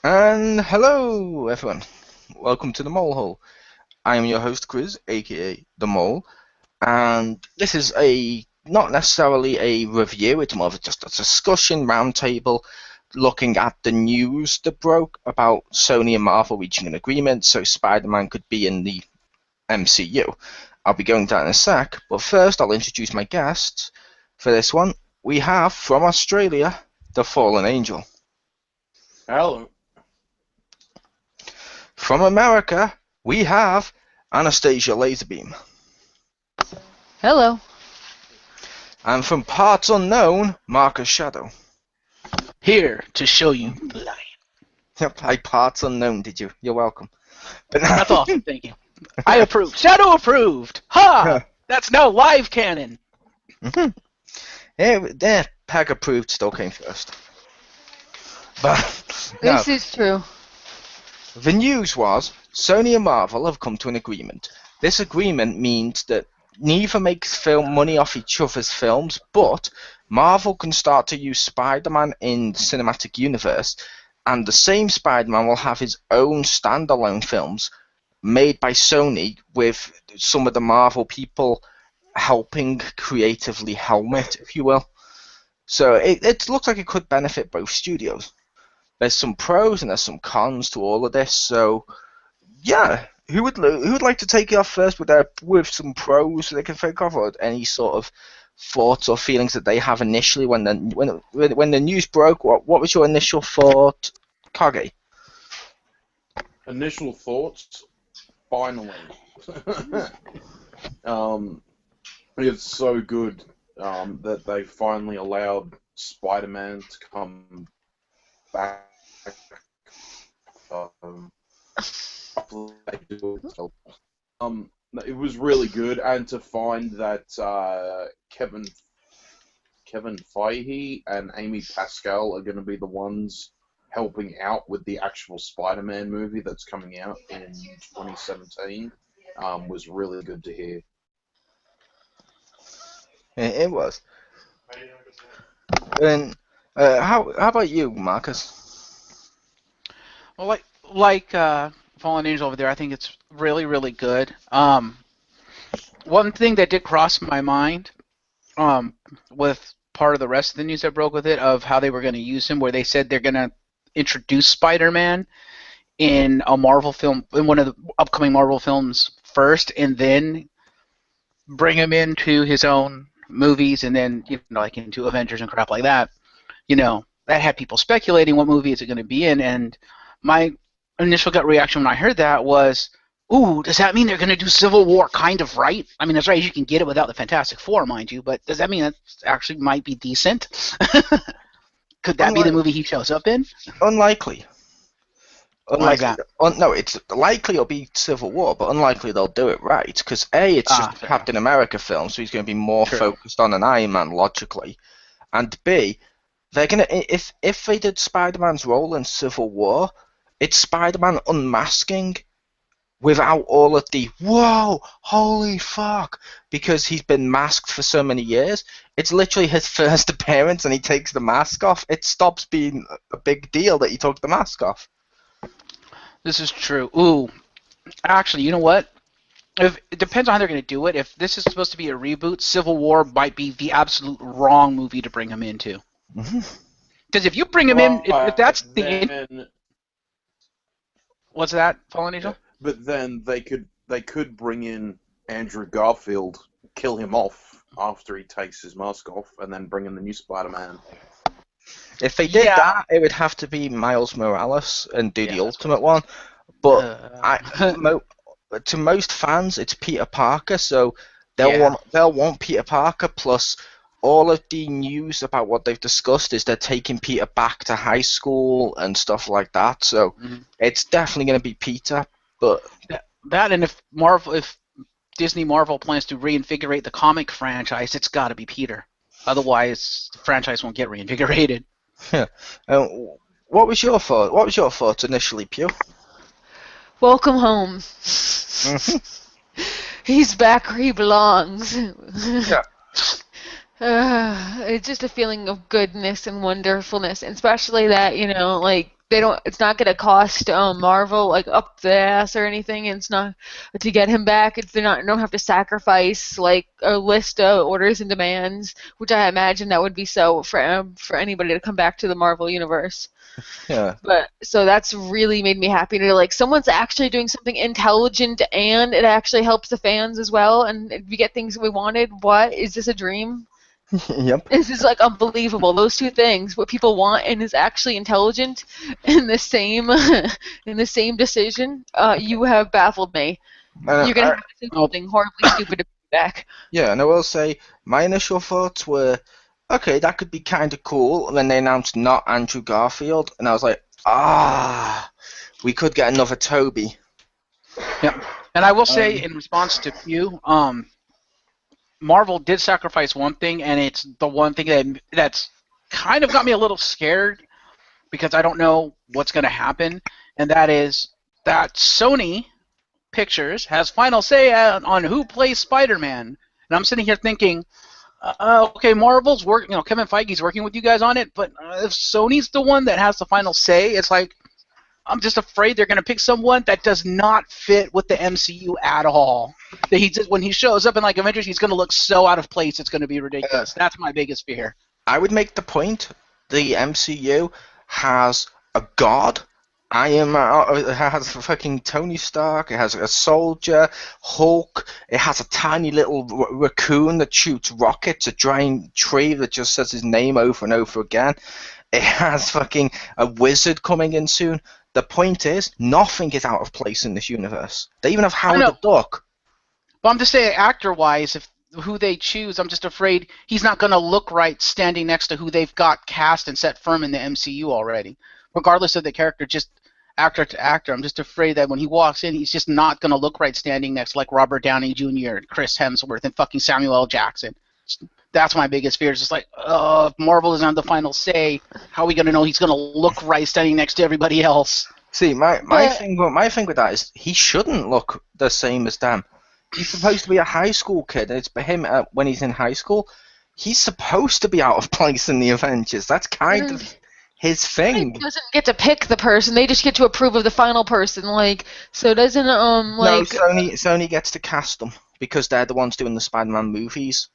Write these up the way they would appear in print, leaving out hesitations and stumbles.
And hello, everyone. Welcome to the Mole Hole. I am your host, Chriz, aka the Mole, and this is a not necessarily a review. It's more of just a discussion roundtable, looking at the news that broke about Sony and Marvel reaching an agreement so Spider-Man could be in the MCU. I'll be going to that in a sec, but first I'll introduce my guests. For this one, we have from Australia, the Fallen Angel. Hello. From America, we have Anastasia Laserbeam. Hello. And from parts unknown, Marcus Shadow. Here to show you the light. Yep, by parts unknown, did you? You're welcome. But now, That's awesome, thank you. I approve. Shadow approved! Ha! That's now live canon! yeah, Peg approved still came first. But This is true. the news was Sony and Marvel have come to an agreement. This agreement means that neither makes money off each other's films, but Marvel can start to use Spider-Man in the cinematic universe, and the same Spider-Man will have his own standalone films made by Sony with some of the Marvel people helping creatively helm it, if you will. So it looks like it could benefit both studios. There's some pros and there's some cons to all of this. So, yeah, who would like to take it off first with some pros they can think of, or any sort of thoughts or feelings that they have initially when the news broke? What was your initial thought, Kage? Initial thoughts? Finally. It's so good that they finally allowed Spider-Man to come back. It was really good, and to find that Kevin Feige and Amy Pascal are going to be the ones helping out with the actual Spider-Man movie that's coming out in 2017 was really good to hear. It was. And how about you, Marcus? Well, like Fallen Angel over there, I think it's really, really good. One thing that did cross my mind with part of the rest of the news that broke with it, of how they were going to use him, where they said they're going to introduce Spider-Man in a Marvel film, in one of the upcoming Marvel films first, and then bring him into his own movies, and then like into Avengers and crap like that. That had people speculating what movie is it going to be in, and my initial gut reaction when I heard that was, ooh, does that mean they're going to do Civil War kind of right? I mean, as right as you can get it without the Fantastic Four, mind you, but does that mean that actually might be decent? Could that be the movie he shows up in? Unlikely. Like that? No, it's likely it'll be Civil War, but unlikely they'll do it right, because A, it's just a Captain America film, so he's going to be more focused on an Iron Man, logically, and B, they're going to, if they did Spider-Man's role in Civil War, it's Spider-Man unmasking without all of the whoa, holy fuck, because he's been masked for so many years. It's literally his first appearance and he takes the mask off. It stops being a big deal that he took the mask off. This is true. Ooh, actually, you know what? It depends on how they're going to do it. If this is supposed to be a reboot, Civil War might be the absolute wrong movie to bring him into. Because if you bring him in, if that's the... What's that, Fallen Angel? But then they could bring in Andrew Garfield, kill him off after he takes his mask off, and then bring in the new Spider-Man. If they did that, it would have to be Miles Morales and do the Ultimate one. But to most fans, it's Peter Parker, so they'll want Peter Parker. Plus, all of the news about what they've discussed is they're taking Peter back to high school and stuff like that. So it's definitely going to be Peter. But that, and if Disney Marvel plans to reinvigorate the comic franchise, it's got to be Peter. Otherwise, the franchise won't get reinvigorated. Yeah. What was your thought? What was your thoughts initially, Pew? Welcome home. He's back where he belongs. Yeah. It's just a feeling of goodness and wonderfulness, and especially that, like, It's not going to cost Marvel like up the ass or anything. And it's not to get him back. They don't have to sacrifice like a list of orders and demands, which I imagine that would be so for anybody to come back to the Marvel universe. Yeah. But so that's really made me happy to like someone's actually doing something intelligent and it actually helps the fans as well, and we get things we wanted. What is this a dream? Yep. This is like unbelievable. Those two things, what people want and is actually intelligent, in the same in the same decision. You have baffled me. You're gonna have to do something horribly stupid to be back. Yeah, and I will say my initial thoughts were, okay, that could be kind of cool. And then they announced not Andrew Garfield, and I was like, we could get another Toby. Yeah, and I will say in response to you, Marvel did sacrifice one thing, and it's the one thing that's kind of got me a little scared because I don't know what's going to happen, and that is that Sony Pictures has final say on who plays Spider-Man. And I'm sitting here thinking, okay, Marvel's working, Kevin Feige's working with you guys on it, but if Sony's the one that has the final say, it's like, I'm just afraid they're going to pick someone that does not fit with the MCU at all. That when he shows up in like Avengers, he's going to look so out of place, it's going to be ridiculous. That's my biggest fear. I would make the point the MCU has a god. Iron Man, it has fucking Tony Stark, it has a soldier, Hulk, it has a tiny little raccoon that shoots rockets, a giant tree that just says his name over and over again. It has fucking a wizard coming in soon. The point is, nothing is out of place in this universe. They even have Howard the Duck. But I'm just saying, actor-wise, who they choose, I'm just afraid he's not going to look right standing next to who they've got cast and set firm in the MCU already. Regardless of the character, just actor to actor, I'm just afraid that when he walks in, he's just not going to look right standing next to like Robert Downey Jr., Chris Hemsworth, and fucking Samuel L. Jackson. That's my biggest fear. It's just like, if Marvel doesn't have the final say, how are we going to know he's going to look right standing next to everybody else? See, my thing with that is he shouldn't look the same as them. He's supposed to be a high school kid, and it's for him when he's in high school. He's supposed to be out of place in the Avengers. That's kind of his thing. He doesn't get to pick the person; they just get to approve of the final person. Like, so doesn't No, Sony gets to cast them because they're the ones doing the Spider-Man movies.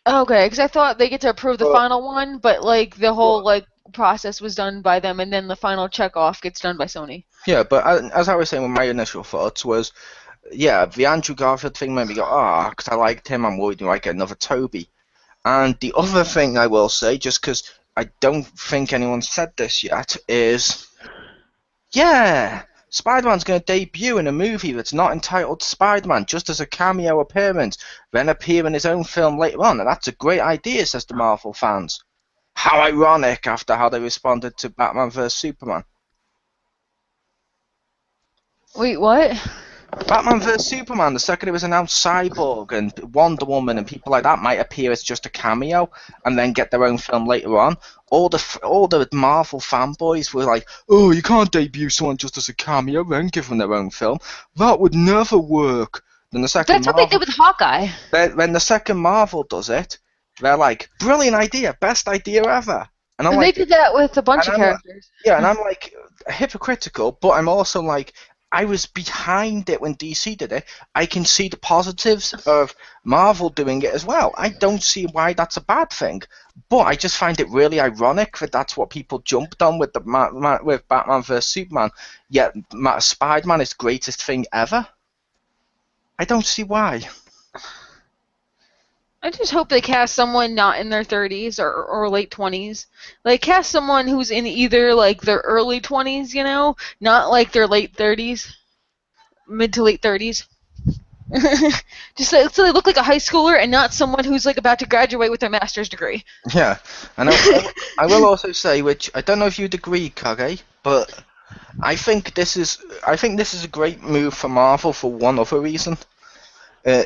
Okay, because I thought they get to approve the final one, but like the whole process was done by them, and then the final check off gets done by Sony. Yeah, but as I was saying, my initial thoughts was, yeah, the Andrew Garfield thing made me go, because I liked him, I'm worried we might get another Toby. And the other thing I will say, just because I don't think anyone said this yet, is, yeah, Spider-Man's going to debut in a movie that's not entitled Spider-Man, just as a cameo appearance, then appear in his own film later on, and that's a great idea, says the Marvel fans. How ironic after how they responded to Batman vs. Superman. Wait, what? Batman vs. Superman, the second it was announced, Cyborg and Wonder Woman and people like that might appear as just a cameo and then get their own film later on. All the Marvel fanboys were like, oh, you can't debut someone just as a cameo, then give them their own film. That would never work. Then the second That's what they did with Hawkeye. When the second Marvel does it, they're like, brilliant idea, best idea ever. And they did that with a bunch of characters. And I'm like, hypocritical, but I'm also like, I was behind it when DC did it. I can see the positives of Marvel doing it as well. I don't see why that's a bad thing. But I just find it really ironic that that's what people jumped on with with Batman vs. Superman, yet Spider-Man is the greatest thing ever. I don't see why. I just hope they cast someone not in their 30s or late 20s. Like, cast someone who's in either, like, their early 20s, not, like, their late 30s. Mid to late 30s. Just so they look like a high schooler and not someone who's, like, about to graduate with their master's degree. Yeah. And I will also say, which I don't know if you'd agree, Kage, but I think this is a great move for Marvel for one other reason.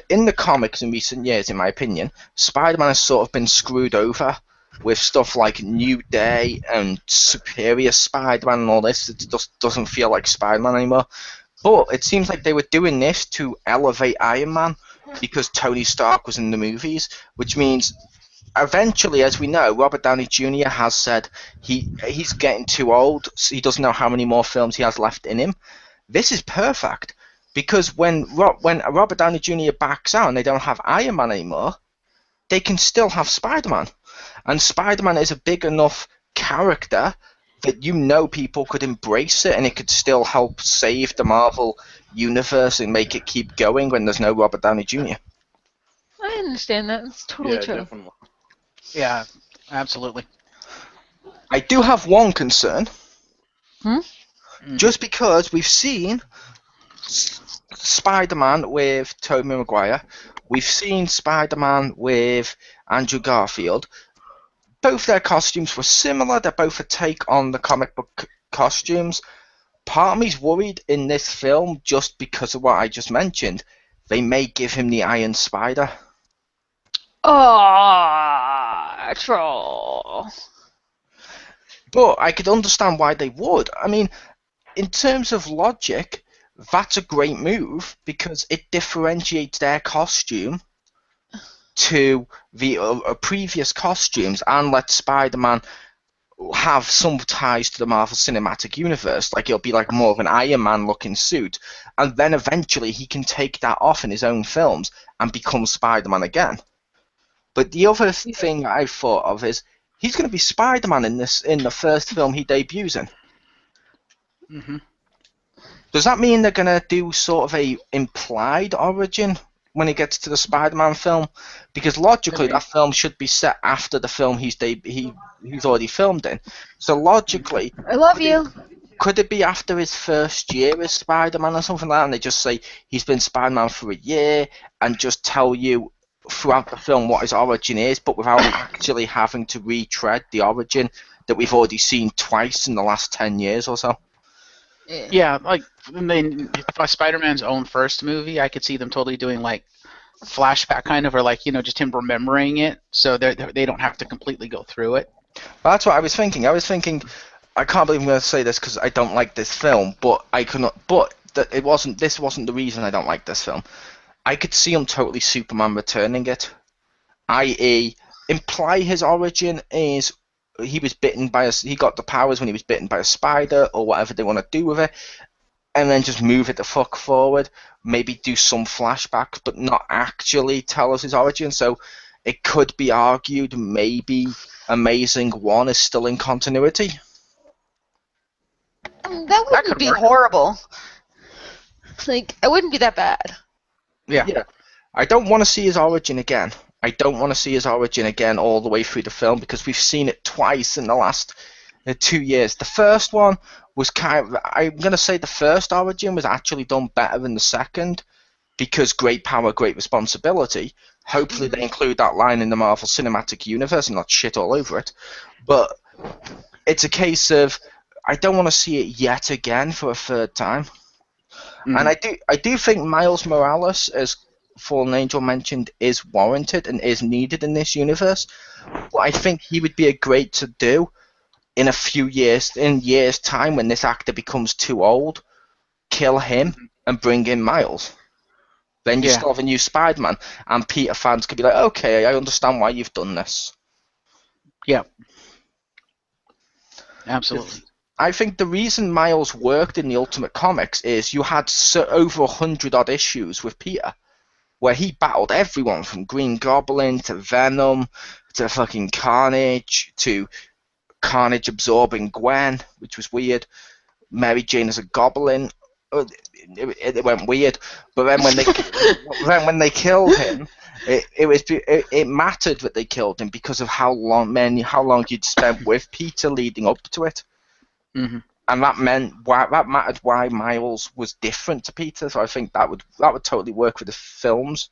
In the comics in recent years, in my opinion, Spider-Man has sort of been screwed over with stuff like New Day and Superior Spider-Man and all this. It just doesn't feel like Spider-Man anymore. But it seems like they were doing this to elevate Iron Man because Tony Stark was in the movies, which means eventually, as we know, Robert Downey Jr. has said he's getting too old. So he doesn't know how many more films he has left in him. This is perfect because when Robert Downey Jr. backs out and they don't have Iron Man anymore, they can still have Spider-Man, and Spider-Man is a big enough character that people could embrace it, and it could still help save the Marvel universe and make it keep going when there's no Robert Downey Jr. I understand that. It's totally Yeah, true. definitely. Yeah, absolutely. I do have one concern. Mhm. Just because we've seen Spider-Man with Tobey Maguire, we've seen Spider-Man with Andrew Garfield. Both their costumes were similar. They're both a take on the comic book costumes. Part of me's worried in this film, just because of what I just mentioned, they may give him the Iron Spider. Oh, troll. But I could understand why they would. I mean, in terms of logic, that's a great move because it differentiates their costume to the previous costumes and lets Spider-Man have some ties to the Marvel Cinematic Universe. Like, it'll be like more of an Iron Man looking suit, and then eventually he can take that off in his own films and become Spider-Man again. But the other thing I thought of is he's going to be Spider-Man in the first film he debuts in. Mhm. Does that mean they're going to do sort of a implied origin when he gets to the Spider-Man film? Because logically, that film should be set after the film he's already filmed in. So logically, I love you. could it be after his first year as Spider-Man or something like that, and they just say he's been Spider-Man for a year and just tell you throughout the film what his origin is, but without actually having to retread the origin that we've already seen twice in the last 10 years or so? Yeah, like Spider-Man's own first movie, I could see them totally doing like flashback kind of, or like just him remembering it, so they don't have to completely go through it. Well, that's what I was thinking. I can't believe I'm going to say this because I don't like this film, but I cannot. But this wasn't the reason I don't like this film. I could see him totally Superman returning it, i.e., imply his origin is he got the powers when he was bitten by a spider or whatever they want to do with it, and then just move it the fuck forward. Maybe do some flashbacks, but not actually tell us his origin. So it could be argued maybe Amazing 1 is still in continuity. That wouldn't could be work. horrible. Like, it wouldn't be that bad. Yeah. I don't want to see his origin again. I don't want to see his origin again all the way through the film because we've seen it twice in the last 2 years. The first one was I'm going to say the first origin was actually done better than the second because great power, great responsibility. Hopefully they include that line in the Marvel Cinematic Universe and not shit all over it. But it's a case of I don't want to see it yet again for a third time. And I do think Miles Morales, as Fallen Angel mentioned, is warranted and is needed in this universe. But I think he would be a great to do in years' time when this actor becomes too old, kill him and bring in Miles. Then you still have a new Spider-Man, and Peter fans could be like, okay, I understand why you've done this. Yeah. Absolutely. I think the reason Miles worked in the Ultimate Comics is you had over 100-odd issues with Peter, where he battled everyone from Green Goblin to Venom to fucking Carnage to Carnage absorbing Gwen, which was weird. Mary Jane as a Goblin, it went weird. But then when they killed him, it mattered that they killed him because of how long you'd spent with Peter leading up to it. Mm-hmm. And that mattered why Miles was different to Peter. So I think that would totally work with the films.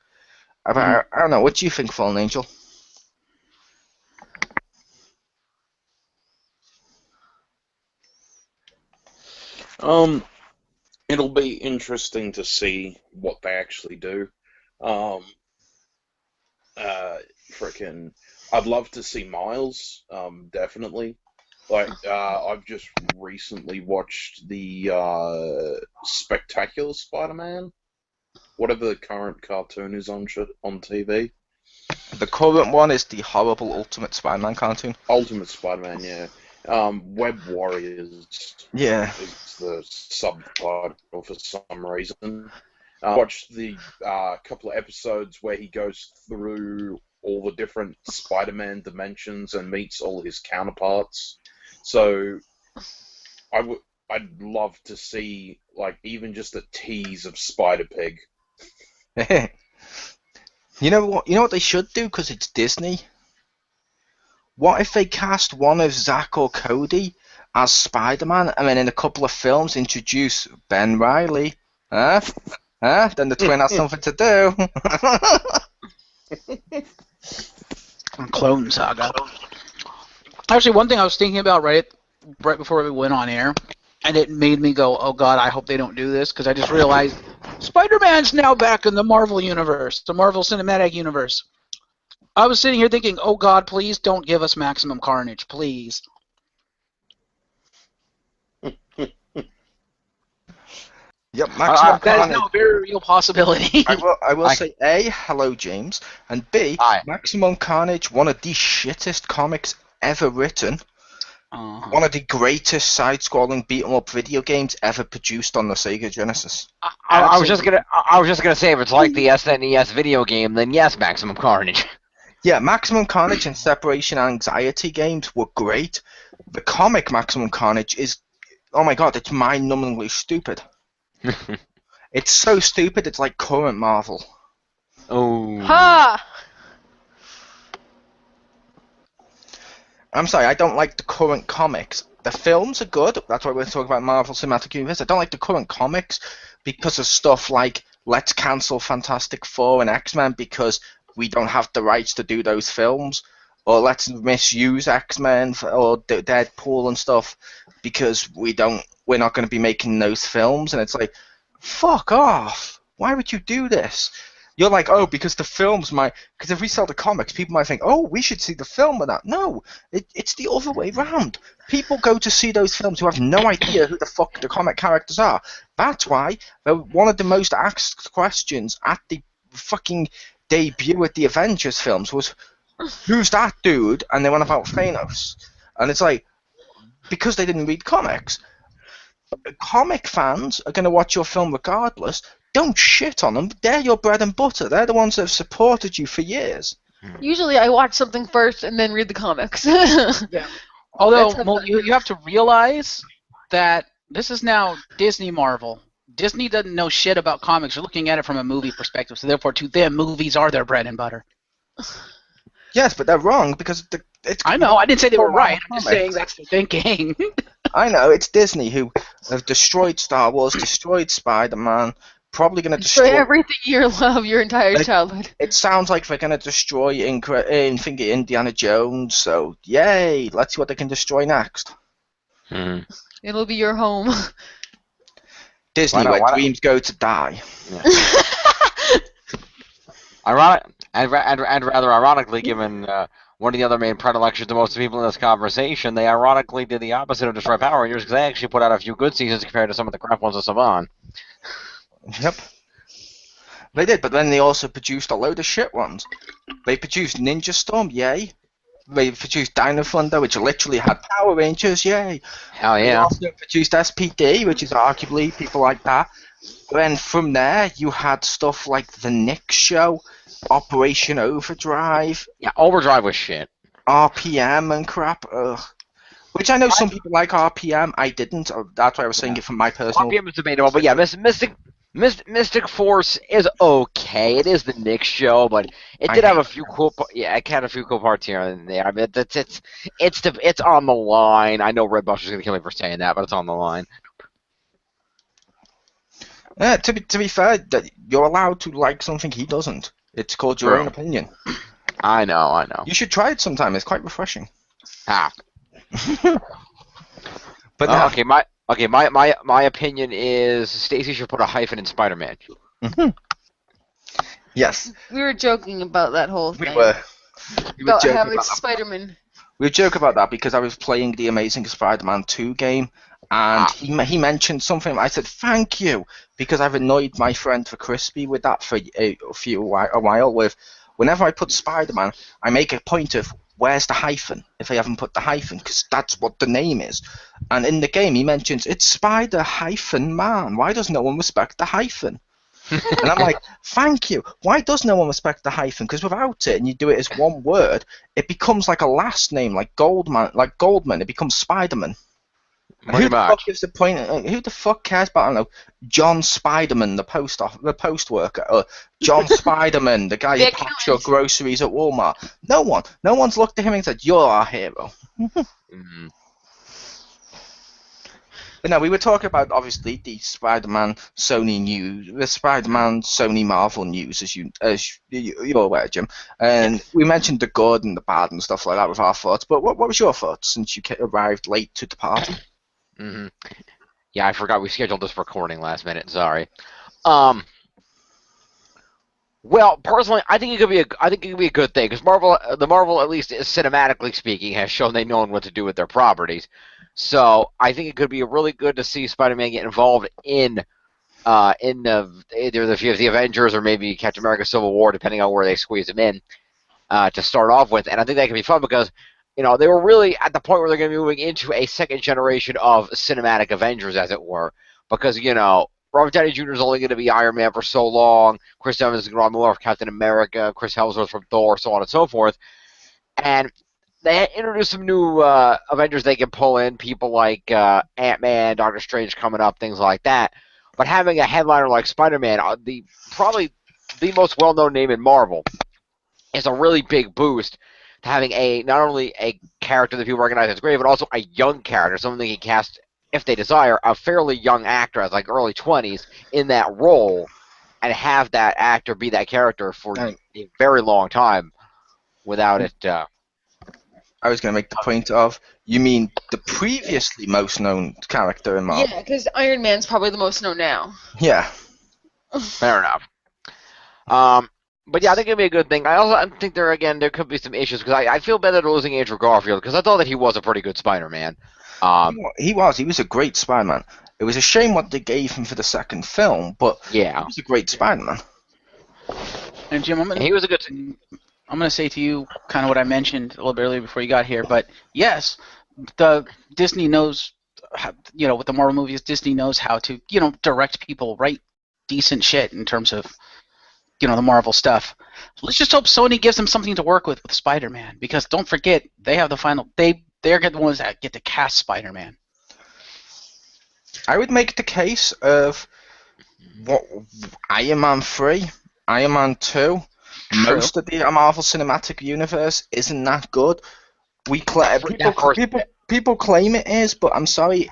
I don't know. What do you think, Fallen Angel? It'll be interesting to see what they actually do. I'd love to see Miles, definitely. Like, I've just recently watched the Spectacular Spider-Man, whatever the current cartoon is on TV. The current one is the horrible Ultimate Spider-Man cartoon. Ultimate Spider-Man, yeah. Web Warriors Yeah. is the subtitle for some reason. I watched the couple of episodes where he goes through all the different Spider-Man dimensions and meets all his counterparts. So I'd love to see like even just a tease of Spider-Pig. You know what they should do, because it's Disney? What if they cast one of Zack or Cody as Spider-Man, and then in a couple of films introduce Ben Reilly? Huh? Then the twin has something to do. Clone Saga. Actually, one thing I was thinking about right before we went on air, and it made me go, oh god, I hope they don't do this, because I just realized Spider-Man's now back in the Marvel Universe, the Marvel Cinematic Universe. I was sitting here thinking, oh god, please don't give us Maximum Carnage, please. Yep, Maximum That Carnage. is now a very real possibility. I will say A, hello James, and B, Hi. Maximum Carnage, one of the shittest comics ever written. One of the greatest side-scrolling beat-em-up video games ever produced on the Sega Genesis. I was just gonna say, if it's like the SNES video game, then yes, Maximum Carnage. Yeah, Maximum Carnage and Separation Anxiety games were great. The comic Maximum Carnage is, oh my god, it's mind-numbingly stupid. It's so stupid, it's like current Marvel. Oh. Ha! I'm sorry, I don't like the current comics. The films are good, that's why we're talking about Marvel Cinematic Universe. I don't like the current comics because of stuff like, let's cancel Fantastic Four and X-Men because we don't have the rights to do those films, or let's misuse X-Men or Deadpool and stuff because we're not going to be making those films. And it's like, fuck off. Why would you do this? You're like, oh, because the films might... Because if we sell the comics, people might think, oh, we should see the film of that. No, it's the other way round. People go to see those films who have no idea who the fuck the comic characters are. That's why one of the most asked questions at the fucking debut at the Avengers films was, who's that dude? And they went about Thanos. And it's like, because they didn't read comics. Comic fans are going to watch your film regardless. Don't shit on them. They're your bread and butter. They're the ones that have supported you for years. Usually I watch something first and then read the comics. Yeah. Although, That's Mo, you have to realize that this is now Disney Marvel. Disney doesn't know shit about comics. They're looking at it from a movie perspective, so therefore to them, movies are their bread and butter. Yes, but they're wrong because it's... I know, I didn't say they were right. I'm just comics. saying that's their thinking. I know, it's Disney who have destroyed Star Wars, destroyed Spider-Man, probably going to Destroy destroy... everything you love your entire Like- childhood. It sounds like they're going to destroy Indiana Jones, so yay, let's see what they can destroy next. Hmm. It'll be your home. Disney, Why not? where Why not? dreams go to die. Ironic, and rather ironically, given one of the other main predilections to most people in this conversation, they ironically did the opposite of Destroy Power Rangers because they actually put out a few good seasons compared to some of the crap ones of Saban. Yep. They did, but then they also produced a load of shit ones. They produced Ninja Storm, yay. They produced Dino Thunder, which literally had Power Rangers, yay. Hell They yeah. also produced SPD, which is arguably people like that. Then from there, you had stuff like The Nick Show, Operation Overdrive, Yeah, Overdrive was shit. RPM and crap. Ugh. Which I know some people like RPM. I didn't. That's why I was saying it from my personal... RPM is debatable, but yeah, Mystic Force is okay. It is the Nick show, but it did have a few cool. Yeah, it had a few cool parts here and there. I mean, it's on the line. I know Red Buster's gonna kill me for saying that, but it's on the line. Yeah, to be fair, that you're allowed to like something he doesn't. It's called your own opinion. I know. You should try it sometime. It's quite refreshing. Ah. But now, My opinion is Stacy should put a hyphen in Spider-Man. yes, We were joking about that whole we thing. were. About joking having about that. Spider-Man. We joke about that because I was playing the Amazing Spider-Man 2 game, and he mentioned something. I said thank you because I've annoyed my friend for Crispy with that for a while with, whenever I put Spider-Man, I make a point of where's the hyphen if I haven't put the hyphen, because that's what the name is. And in the game, he mentions it's Spider-Man. Why does no one respect the hyphen? And I'm like, thank you. Why does no one respect the hyphen? Because without it, and you do it as one word, it becomes like a last name, like Goldman. It becomes Spider-Man. And who the fuck gives the point? Who the fuck cares about, I don't know, John Spiderman, the post worker, or John Spiderman, the guy who packs your groceries at Walmart? No one. No one's looked at him and said, "You're our hero." Mm-hmm. But no, we were talking about obviously the Spider-Man Sony news, the Spider-Man Sony Marvel news, as you're aware, Jim. And we mentioned the good and the bad and stuff like that with our thoughts. But what was your thoughts since you arrived late to the party? Mm-hmm. Yeah, I forgot we scheduled this recording last minute. Sorry. Well, personally, I think it could be a good thing because the Marvel, at least cinematically speaking, has shown they know what to do with their properties. So I think it could be really good to see Spider-Man get involved in either the Avengers or maybe Captain America: Civil War, depending on where they squeeze him in to start off with. And I think that could be fun because they were really at the point where they're going to be moving into a second generation of cinematic Avengers, as it were, because Robert Downey Jr. is only going to be Iron Man for so long. Chris Evans is going to be more of Captain America. Chris Hemsworth from Thor, so on and so forth. And they introduced some new Avengers they can pull in, people like Ant-Man, Doctor Strange coming up, things like that. But having a headliner like Spider-Man, probably the most well-known name in Marvel, is a really big boost to having not only a character that people recognize as great, but also a young character, someone they can cast, if they desire, a fairly young actor as like early 20s in that role, and have that actor be that character for a very long time without it. I was going to make the point of, you mean the previously most known character in Marvel? Yeah, because Iron Man's probably the most known now. Yeah. Fair enough. But yeah, I think it'd be a good thing. I also think there could be some issues because I feel better losing Andrew Garfield because I thought that he was a pretty good Spider-Man. He was a great Spider-Man. It was a shame what they gave him for the second film, but yeah, he was a great Spider-Man. And Jim, he was a good. I'm going to say to you kind of what I mentioned a little bit earlier before you got here, but yes, the Disney knows, with the Marvel movies, Disney knows how to, direct people, write decent shit in terms of, the Marvel stuff. Let's just hope Sony gives them something to work with Spider-Man, because don't forget, they have the final, they're the ones that get to cast Spider-Man. I would make the case of Iron Man 3, Iron Man 2. True. Most of the Marvel Cinematic Universe isn't that good. People claim it is, but I'm sorry,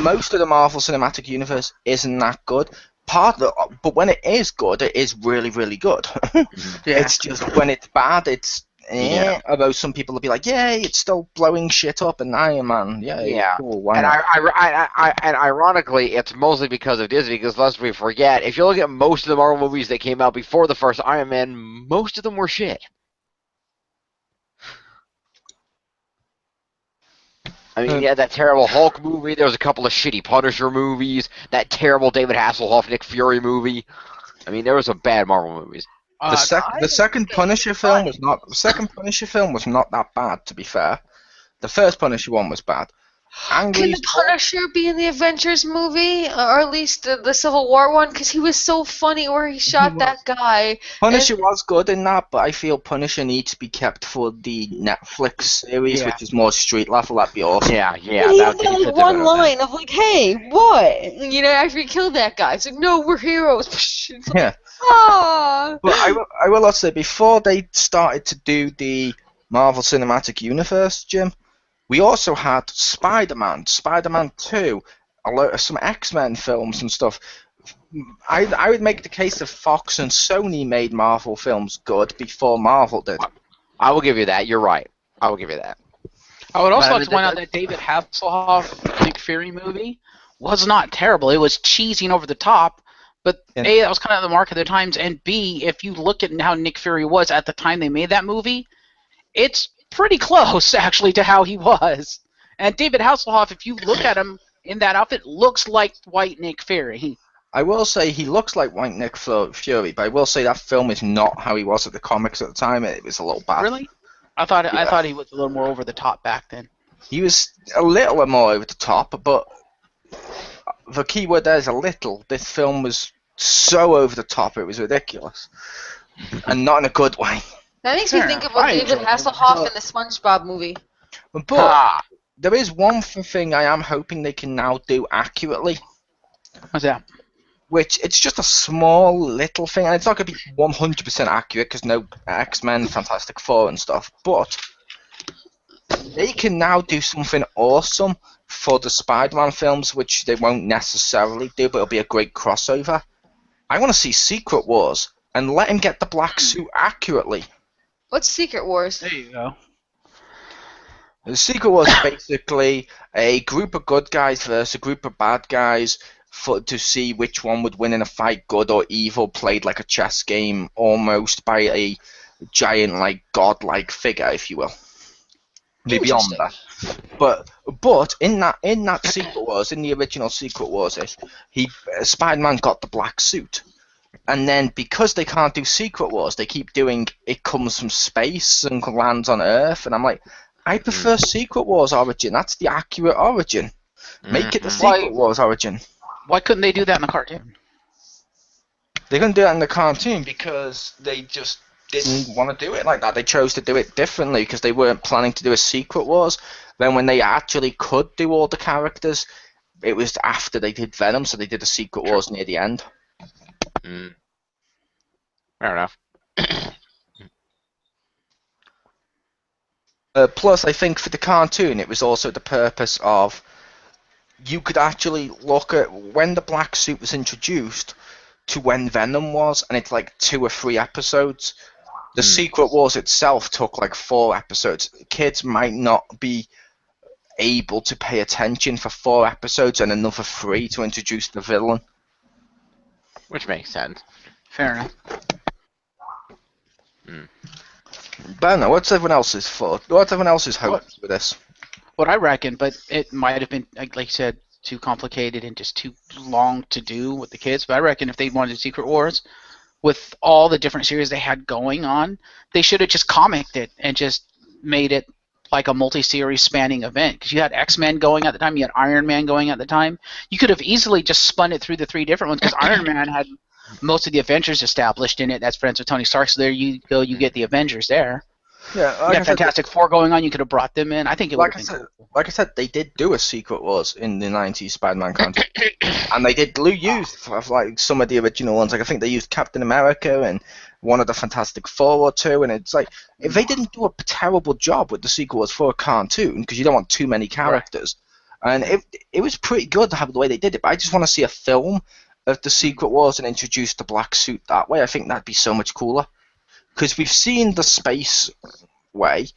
most of the Marvel Cinematic Universe isn't that good. But when it is good, it is really, really good. Yeah. It's just when it's bad, it's yeah. Although some people will be like, "Yay, it's still blowing shit up in Iron Man." Yeah. Cool, why and not? And ironically, it's mostly because of Disney. Because lest we forget, if you look at most of the Marvel movies that came out before the first Iron Man, most of them were shit. I mean, you had that terrible Hulk movie. There was a couple of shitty Punisher movies. That terrible David Hasselhoff, Nick Fury movie. I mean, there were some bad Marvel movies. The second Punisher film was not that bad, to be fair. The first Punisher one was bad. Can the Punisher be in the Avengers movie, or at least the Civil War one? Because he was so funny where he shot that guy. Punisher was good in that, but I feel Punisher needs to be kept for the Netflix series, which is more street level. That'd be awesome. Yeah. He had like one line of like, "Hey, what?" After he killed that guy, it's like, "No, we're heroes." It's like, Yeah. Ah. But I will also say, before they started to do the Marvel Cinematic Universe, Jim, we also had Spider-Man 2, some X-Men films and stuff. I would make the case that Fox and Sony made Marvel films good before Marvel did. I will give you that. You're right. I will give you that. I would also like to point out that David Hasselhoff Nick Fury movie was not terrible. It was cheesy and over the top, but A, that was kind of the mark of the times, and B, if you look at how Nick Fury was at the time they made that movie, it's pretty close, actually, to how he was. And David Hasselhoff, if you look at him in that outfit, looks like white Nick Fury. I will say he looks like White Nick Fury, but I will say that film is not how he was at the comics at the time. It was a little bad. Really? I thought Yeah. he was a little more over the top back then. He was a little more over the top, but the key word there is a little. This film was so over the top, it was ridiculous. And not in a good way. That makes me think of what David Hasselhoff in the SpongeBob movie. But there is one thing I am hoping they can now do accurately. What's that? Which, it's just a small little thing, and it's not going to be 100% accurate, because no X-Men, Fantastic Four and stuff, but they can now do something awesome for the Spider-Man films, which they won't necessarily do, but it'll be a great crossover. I want to see Secret Wars, and let him get the black suit accurately. What's Secret Wars? There you go. The Secret Wars is basically a group of good guys versus a group of bad guys to see which one would win in a fight, good or evil, played like a chess game, almost by a giant, like, godlike figure, if you will. Maybe beyond that. But in that Secret Wars, in the original Secret Wars, Spider-Man got the black suit. And then, because they can't do Secret Wars, they keep doing it comes from space and lands on Earth, and I'm like, I prefer Secret Wars origin. That's the accurate origin. Make it the Secret Wars origin. Why couldn't they do that in the cartoon? They couldn't do that in the cartoon because they just didn't want to do it like that. They chose to do it differently because they weren't planning to do a Secret Wars. Then when they actually could do all the characters, it was after they did Venom, so they did a Secret Wars near the end. Fair enough. Plus, I think for the cartoon, it was also the purpose of you could actually look at when the black suit was introduced to when Venom was, and it's like 2 or 3 episodes. The Secret Wars itself took like 4 episodes. Kids might not be able to pay attention for 4 episodes and another 3 to introduce the villain. Which makes sense. Fair enough. Benno, what's everyone else's thought? What's everyone else's hopes with this? What I reckon, but it might have been, like you said, too complicated and just too long to do with the kids. But I reckon if they wanted Secret Wars, with all the different series they had going on, they should have just comicked it and just made it like a multi-series spanning event. Because you had X-Men going at the time, you had Iron Man going at the time. You could have easily just spun it through the 3 different ones, because Iron Man had most of the Avengers established in it. That's friends with Tony Stark, so there you go, you get the Avengers there. Yeah, you had Fantastic Four going on, you could have brought them in. I think it would have been cool. Like I said, they did do a Secret Wars in the 90s Spider-Man content. And they did use like some of the original ones. Like I think they used Captain America and one of the Fantastic Four or 2, and it's like, if they didn't do a terrible job with the Secret Wars for a cartoon, because you don't want too many characters, and it was pretty good to have the way they did it, but I just want to see a film of the Secret Wars and introduce the black suit that way. I think that'd be so much cooler. Because we've seen the space way.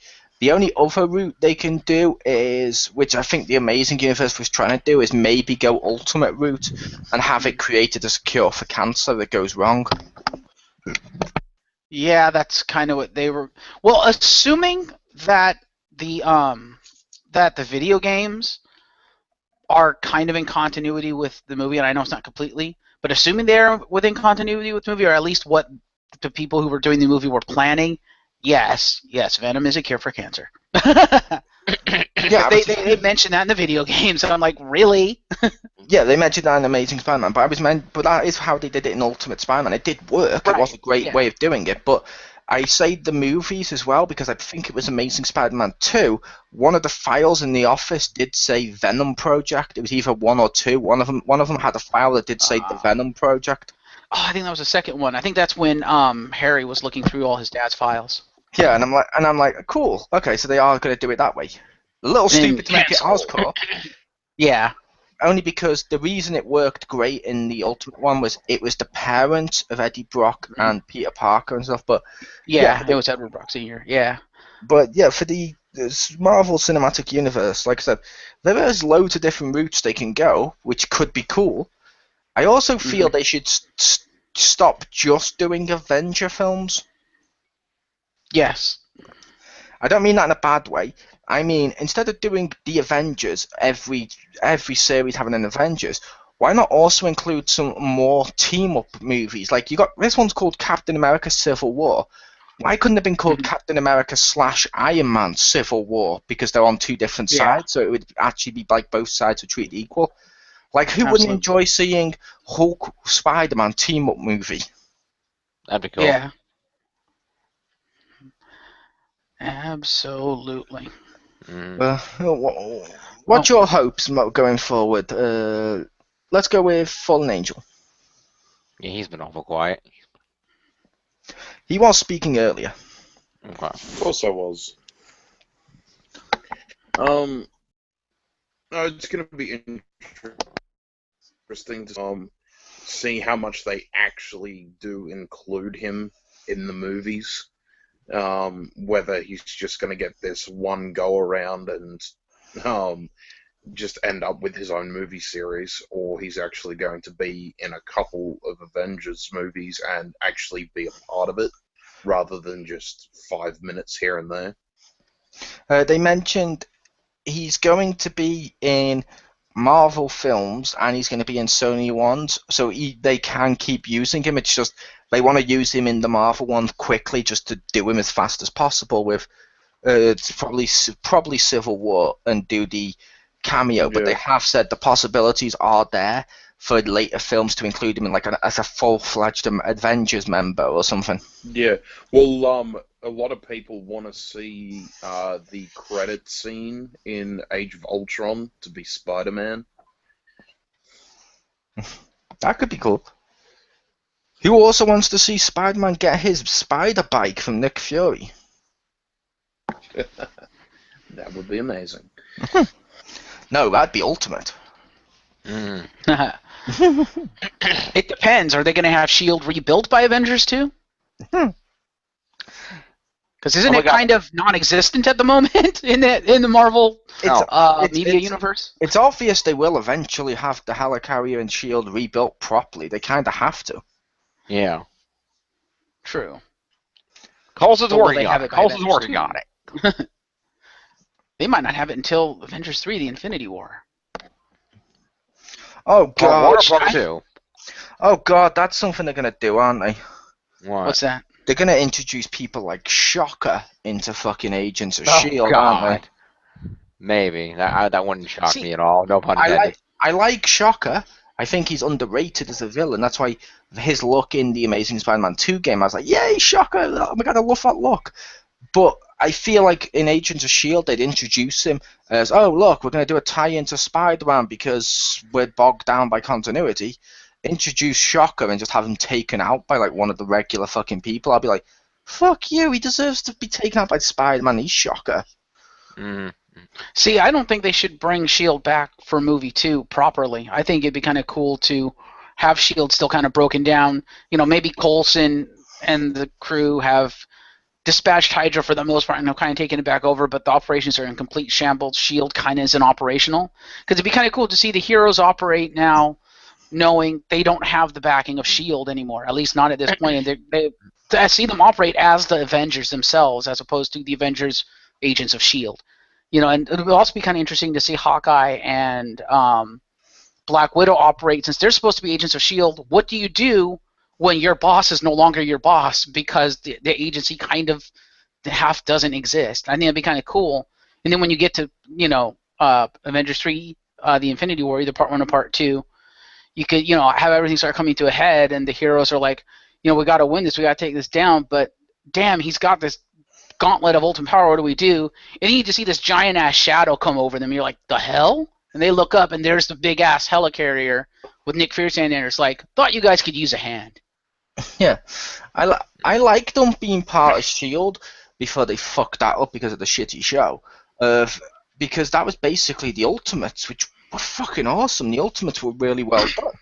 The only other route they can do is, which I think the Amazing Universe was trying to do, is maybe go ultimate route and have it created as a cure for cancer that goes wrong. Yeah, that's kind of what they were. Well, assuming that the video games are kind of in continuity with the movie, and I know it's not completely, but assuming they're within continuity with the movie, or at least what the people who were doing the movie were planning, yes, Venom is a cure for cancer. Yeah, they mentioned that in the video games, and I'm like, really? Yeah, they mentioned that in Amazing Spider-Man, but that is how they did it in Ultimate Spider-Man. It did work. Right. It was a great way of doing it, but I say the movies as well, because I think it was Amazing Spider-Man 2. One of the files in the office did say Venom Project. It was either 1 or 2. One of them had a file that did say the Venom Project. Oh, I think that was the second one. I think that's when Harry was looking through all his dad's files. Yeah, and I'm like, cool. Okay, so they are going to do it that way. A little stupid to make it Oscorp. Yeah. Only because the reason it worked great in the Ultimate one was it was the parent of Eddie Brock and Peter Parker and stuff. But yeah, it was Edward Brock Sr. Yeah. But yeah, for the Marvel Cinematic Universe, like I said, there is loads of different routes they can go, which could be cool. I also feel they should stop just doing Avenger films. Yes. I don't mean that in a bad way. I mean, instead of doing the Avengers, every series having an Avengers, why not also include some more team-up movies? Like, you got this one's called Captain America: Civil War. Why couldn't it have been called Captain America / Iron Man Civil War? Because they're on two different sides, so it would actually be like both sides are treated equal. Like, who wouldn't enjoy seeing Hulk Spider-Man team-up movie? That'd be cool. Yeah. Absolutely. What's your hopes going forward? Let's go with Fallen Angel. Yeah, he's been awful quiet. He was speaking earlier. Okay. Of course I was. No, it's going to be interesting to see how much they actually do include him in the movies. Whether he's just going to get this one go around and just end up with his own movie series, or he's actually going to be in a couple of Avengers movies and actually be a part of it, rather than just 5 minutes here and there. They mentioned he's going to be in Marvel films and he's going to be in Sony ones, so they can keep using him. It's just they want to use him in the Marvel one quickly, just to do him as fast as possible with it's probably Civil War and do the cameo. But they have said the possibilities are there for later films to include him in as a full-fledged Avengers member or something. Yeah, well, a lot of people want to see the credit scene in Age of Ultron to be Spider-Man. That could be cool. Who also wants to see Spider-Man get his spider bike from Nick Fury? That would be amazing. No, that'd be ultimate. It depends. Are they going to have S.H.I.E.L.D. rebuilt by Avengers 2? Because isn't it kind of non-existent at the moment in the Marvel media universe? It's obvious they will eventually have the Helicarrier and S.H.I.E.L.D. rebuilt properly. They kind of have to. Yeah. True. Coulson's working on it. Coulson's working on it. They might not have it until Avengers 3, the Infinity War. Oh, God. Oh, God, that's something they're going to do, aren't they? What's that? They're going to introduce people like Shocker into fucking Agents of S.H.I.E.L.D., aren't they? Maybe. That wouldn't shock me at all. No pun intended. I like Shocker. I think he's underrated as a villain. That's why his look in the Amazing Spider-Man 2 game, I was like, yay, Shocker! Oh my God, I love that look. But I feel like in Agents of S.H.I.E.L.D., they'd introduce him as, oh, look, we're going to do a tie-in to Spider-Man because we're bogged down by continuity. Introduce Shocker and just have him taken out by one of the regular fucking people. I'll be like, fuck you, he deserves to be taken out by Spider-Man. He's Shocker. Mm. See, I don't think they should bring S.H.I.E.L.D. back for movie 2 properly. I think it'd be kind of cool to have S.H.I.E.L.D. still kind of broken down. Maybe Coulson and the crew have dispatched Hydra for the most part and kind of taken it back over, but the operations are in complete shambles. S.H.I.E.L.D. kind of isn't operational. Because it'd be kind of cool to see the heroes operate now knowing they don't have the backing of S.H.I.E.L.D. anymore, at least not at this point. And I see them operate as the Avengers themselves as opposed to the Avengers Agents of S.H.I.E.L.D. And it would also be kind of interesting to see Hawkeye and Black Widow operate. Since they're supposed to be agents of S.H.I.E.L.D., what do you do when your boss is no longer your boss because the agency kind of half doesn't exist? I think it'd be kind of cool. And then when you get to, Avengers 3, the Infinity War, either Part 1 or Part 2, you could, have everything start coming to a head and the heroes are like, we got to win this, we got to take this down, but damn, he's got this gauntlet of ultimate power, what do we do? And then you just see this giant-ass shadow come over them. You're like, the hell? And they look up, and there's the big-ass helicarrier with Nick Fury standing there. It's like, thought you guys could use a hand. Yeah. I like them being part of S.H.I.E.L.D. before they fucked that up because of the shitty show. Because that was basically the Ultimates, which were fucking awesome. The Ultimates were really well done.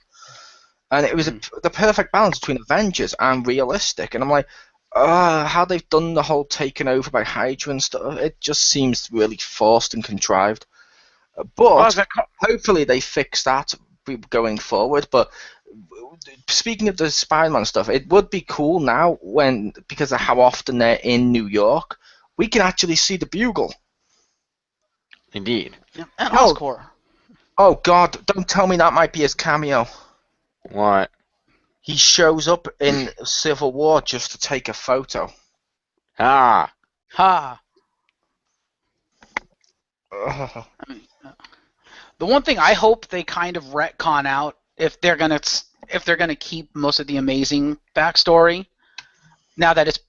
And it was the perfect balance between Avengers and realistic. And I'm like, how they've done the whole taken over by Hydra and stuff, it just seems really forced and contrived. But hopefully they fix that going forward. But speaking of the Spider-Man stuff, it would be cool now because of how often they're in New York, we can actually see the Bugle. Indeed. Yeah, and Oscorp. Oh God! Don't tell me that might be his cameo. What? He shows up in Civil War just to take a photo. Ah. Ha. Ugh. The one thing I hope they kind of retcon out, if they're gonna keep most of the amazing backstory, now that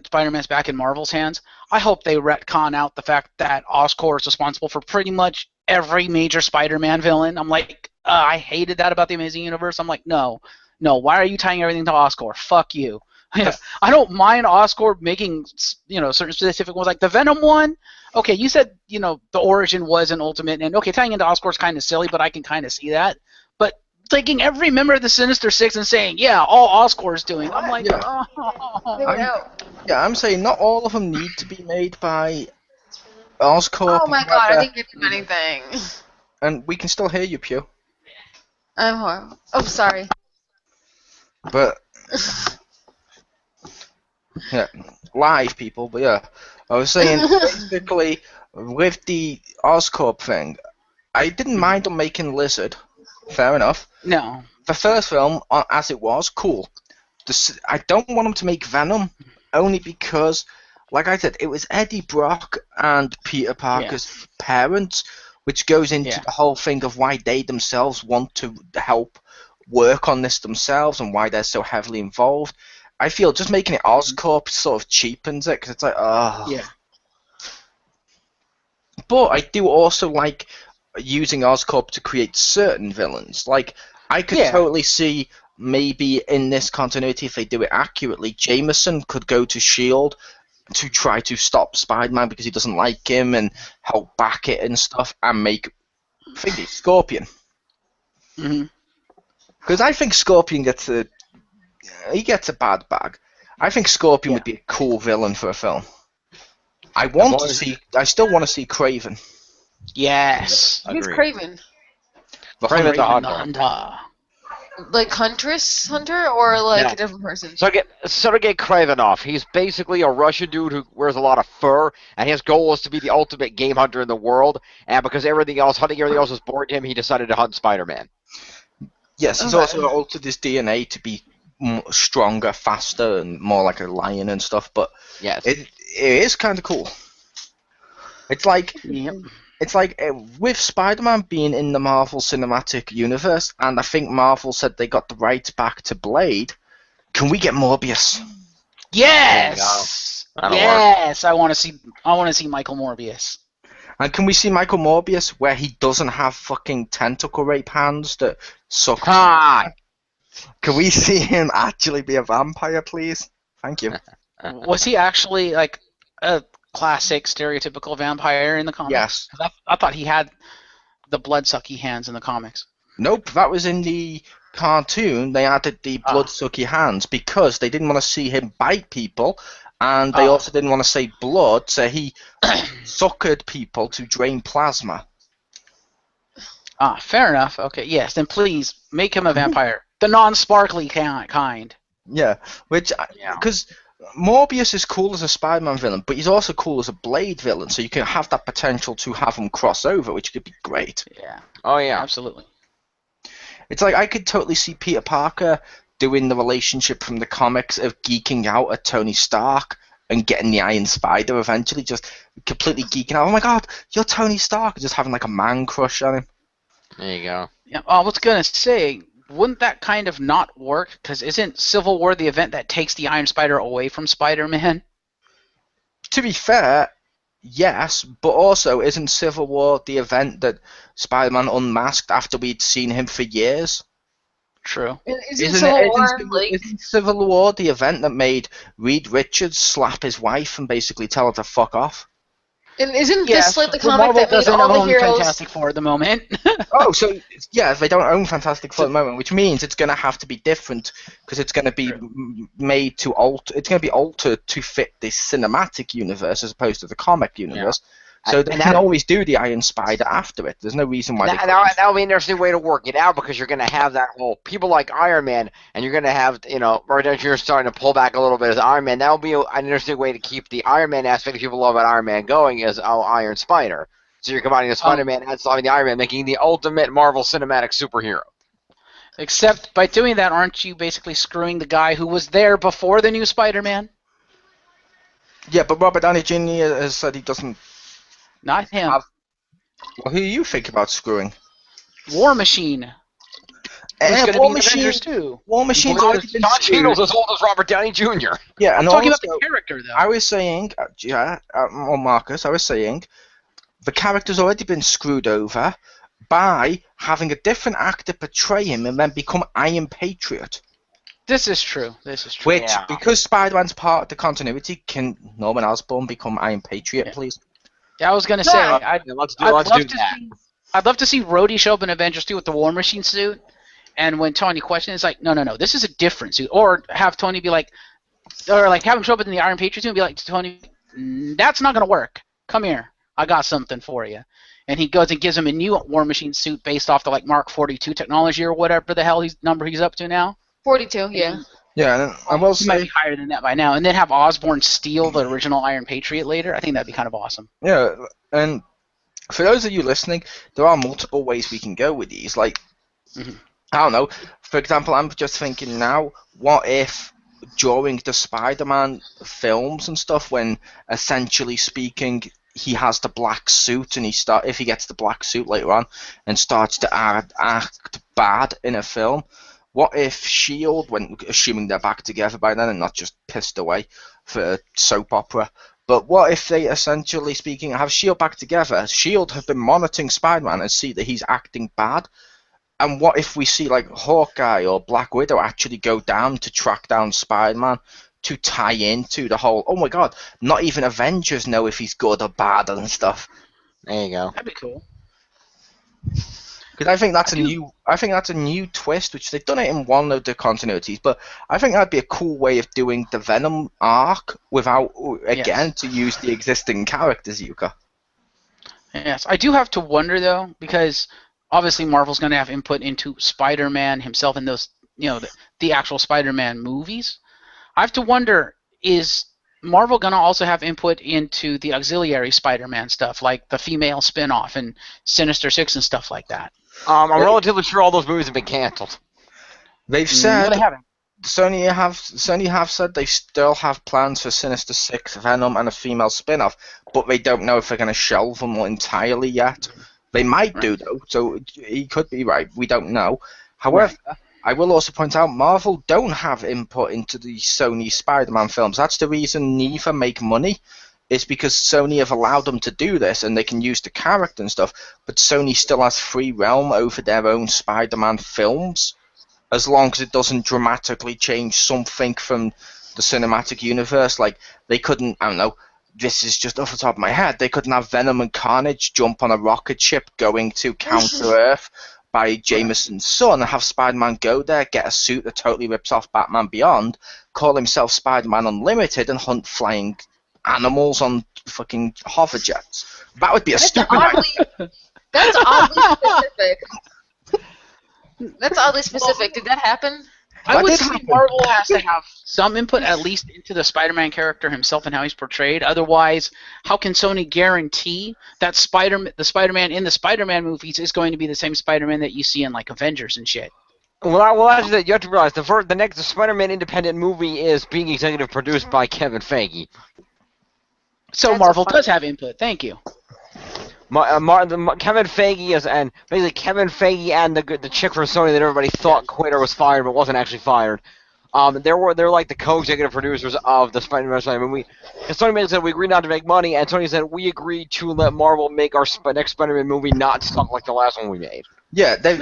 Spider-Man's back in Marvel's hands, I hope they retcon out the fact that Oscorp is responsible for pretty much every major Spider-Man villain. I'm like, I hated that about the Amazing Universe. I'm like, no, why are you tying everything to Oscorp? Fuck you. I don't mind Oscorp making, certain specific ones, like the Venom one. Okay, you said, the origin was an Ultimate, and okay, tying into Oscorp's kind of silly, but I can kind of see that. But taking every member of the Sinister Six and saying, yeah, all Oscorp's doing, I'm like, Yeah. I'm saying not all of them need to be made by Oscorp. Oh my god, I didn't give him anything. And we can still hear you, Pew. I'm horrible. Oh, sorry. But yeah, live people. But yeah, I was saying basically with the Oscorp thing, I didn't mind them making Lizard. Fair enough. No. The first film, as it was, cool. I don't want them to make Venom, only because, like I said, it was Eddie Brock and Peter Parker's parents, which goes into the whole thing of why they themselves want to help work on this themselves and why they're so heavily involved. I feel just making it Oscorp sort of cheapens it, because it's like, Yeah. But I do also like using Oscorp to create certain villains. Like, I could totally see maybe in this continuity, if they do it accurately, Jameson could go to S.H.I.E.L.D. to try to stop Spider-Man because he doesn't like him and help back it and stuff, and make Scorpion. Because I think Scorpion gets a bad bag. I think Scorpion would be a cool villain for a film. I still want to see Craven. Yes. Who's Agreed. Craven? Craven the Hunter. Like Hunter, or like a different person? So to get Craven off, he's basically a Russian dude who wears a lot of fur, and his goal is to be the ultimate game hunter in the world. And because hunting everything else was boring to him, he decided to hunt Spider-Man. Yes, he's also altered his DNA to be stronger, faster, and more like a lion and stuff. But yes, it is kind of cool. It's like with Spider-Man being in the Marvel Cinematic Universe, and I think Marvel said they got the rights back to Blade. Can we get Morbius? Yes. Yes, I want to see Michael Morbius. And can we see Michael Morbius where he doesn't have fucking tentacle rape hands that suck? Can we see him actually be a vampire, please? Thank you. Was he actually like a classic stereotypical vampire in the comics? Yes. I thought he had the blood-sucky hands in the comics. Nope, that was in the cartoon. They added the blood-sucky hands because they didn't want to see him bite people, and they also didn't want to say blood, so he suckered people to drain plasma. Fair enough. Okay, yes, then please make him a vampire. The non-sparkly kind. Yeah, because Morbius is cool as a Spider-Man villain, but he's also cool as a Blade villain, so you can have that potential to have them cross over, which could be great. Yeah. Oh, yeah. Absolutely. It's like I could totally see Peter Parker doing the relationship from the comics of geeking out at Tony Stark and getting the Iron Spider eventually, just completely geeking out. Oh my god, you're Tony Stark! Just having like a man crush on him. There you go. Yeah. I was gonna say, wouldn't that kind of not work? Because isn't Civil War the event that takes the Iron Spider away from Spider-Man? To be fair, yes, but also isn't Civil War the event that Spider-Man unmasked after we'd seen him for years? True. Isn't Civil War the event that made Reed Richards slap his wife and basically tell her to fuck off? And isn't this like the comic Marvel that made doesn't all the own heroes? Fantastic Four at the moment. Oh, so yeah, they don't own Fantastic Four at the moment, which means it's going to have to be different because it's going to be made to alter. It's going to be altered to fit the cinematic universe as opposed to the comic universe. Yeah. So they can always do the Iron Spider after it. There's no reason why. That'll be an interesting way to work it out because you're going to have that whole people like Iron Man, and you're going to have right now you're starting to pull back a little bit as Iron Man. That'll be an interesting way to keep the Iron Man aspect of people love about Iron Man going as Iron Spider. So you're combining the Spider-Man and solving the Iron Man, making the ultimate Marvel Cinematic superhero. Except by doing that, aren't you basically screwing the guy who was there before the new Spider-Man? Yeah, but Robert Downey Jr. has said he doesn't. Not him. Well, who do you think about screwing? War Machine. Who's going to War be in Machine. Avengers 2. War Machine's already been John screwed. Cheadle's as old as Robert Downey Jr. Yeah, I'm and talking also, about the character, though. I was saying, or Marcus, I was saying, the character's already been screwed over by having a different actor portray him and then become Iron Patriot. This is true. Which, Yeah. because Spider-Man's part of the continuity, can Norman Osborn become Iron Patriot, Yeah. please? Yeah, I was going to say, Let's do love that. I'd love to see Rhodey show up in Avengers 2 with the War Machine suit, and when Tony questions, it's like, no, this is a different suit. Or have Tony be like, or like have him show up in the Iron Patriot suit and be like to Tony, that's not going to work. Come here. I got something for you. And he goes and gives him a new War Machine suit based off the like Mark 42 technology or whatever the hell he's up to now. 42, yeah. Yeah, and I will He might say, be higher than that by now. And then have Osborn steal the original Iron Patriot later. I think that'd be kind of awesome. yeah, and for those of you listening, there are multiple ways we can go with these. Like, I don't know. For example, I'm just thinking now, what if during the Spider-Man films and stuff, when essentially speaking, he has the black suit, and if he gets the black suit later on and starts to act bad in a film, what if S.H.I.E.L.D., when assuming they're back together by then and not just pissed away for soap opera, but what if they, essentially speaking, have S.H.I.E.L.D. back together? S.H.I.E.L.D. have been monitoring Spider-Man and see that he's acting bad. And what if we see, like, Hawkeye or Black Widow actually go down to track down Spider-Man to tie into the whole, oh my god, not even Avengers know if he's good or bad and stuff. There you go. That'd be cool. Because I think that's a new twist, which they've done it in one of the continuities, but I think that'd be a cool way of doing the Venom arc without, again, to use the existing characters, Yuka. Yes, I do have to wonder though, because obviously Marvel's going to have input into Spider-Man himself in those, the actual Spider-Man movies. I have to wonder, is Marvel going to also have input into the auxiliary Spider-Man stuff, like the female spin-off and Sinister Six and stuff like that? I'm relatively sure all those movies have been canceled. They've said they haven't. Sony have said they still have plans for Sinister Six, Venom, and a female spin-off, but they don't know if they're going to shelve them entirely yet. They might do though, so he could be right. We don't know. However, I will also point out Marvel don't have input into the Sony Spider-Man films. That's the reason neither make money. It's because Sony have allowed them to do this and they can use the character and stuff, but Sony still has free realm over their own Spider-Man films, as long as it doesn't dramatically change something from the cinematic universe. Like, they couldn't, I don't know, this is just off the top of my head, they couldn't have Venom and Carnage jump on a rocket ship going to Counter-Earth by Jameson's son and have Spider-Man go there, get a suit that totally rips off Batman Beyond, call himself Spider-Man Unlimited, and hunt flying animals on fucking hover jets. That would be a stupid idea. That's oddly specific. That's oddly specific. Did that happen? I would did say happen. Marvel has to have some input at least into the Spider-Man character himself and how he's portrayed. Otherwise, how can Sony guarantee that the Spider-Man in the Spider-Man movies is going to be the same Spider-Man that you see in like Avengers and shit? Well, actually, you have to realize the next Spider-Man independent movie is being executive produced by Kevin Feige. So That's Marvel a fun- does have input. Thank you. Kevin Feige is, and basically Kevin Feige and the chick from Sony that everybody thought quit or was fired but wasn't actually fired. They're like the co-executive producers of the Spider-Man movie. And Sony said we agreed not to make money, and Sony said we agreed to let Marvel make our next Spider-Man movie not suck like the last one we made. Yeah, but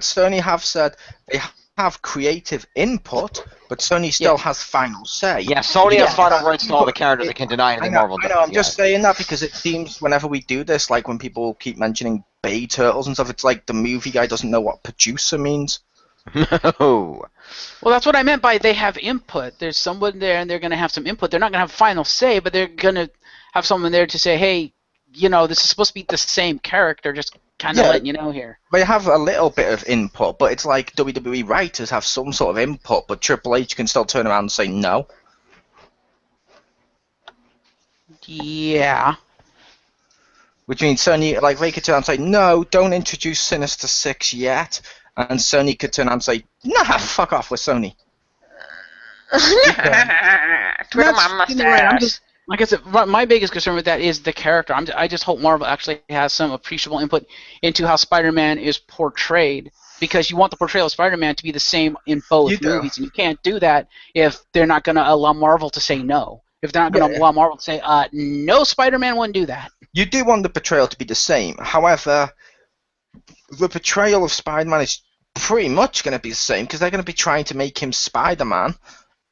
Sony have said they have creative input, but Sony still has final say. Yeah, Sony has final rights to all the characters that can deny anything Marvel does. I know, I'm just saying that because it seems whenever we do this, like when people keep mentioning Bay Turtles and stuff, it's like the movie guy doesn't know what producer means. No. Well, that's what I meant by they have input. There's someone there, and they're going to have some input. They're not going to have final say, but they're going to have someone there to say, hey, this is supposed to be the same character, just kind of letting you know here. They have a little bit of input, but it's like WWE writers have some sort of input, but Triple H can still turn around and say no. Yeah. Which means Sony, like, they could turn and say, no, don't introduce Sinister Six yet. And Sony could turn and say, nah, fuck off with Sony. Twiddle my mustache. Right. Like I said, my biggest concern with that is the character. I just hope Marvel actually has some appreciable input into how Spider-Man is portrayed, because you want the portrayal of Spider-Man to be the same in both movies, and you can't do that if they're not going to allow Marvel to say no. If they're not going to allow Marvel to say, no, Spider-Man wouldn't do that. You do want the portrayal to be the same. However, the portrayal of Spider-Man is pretty much going to be the same, because they're going to be trying to make him Spider-Man,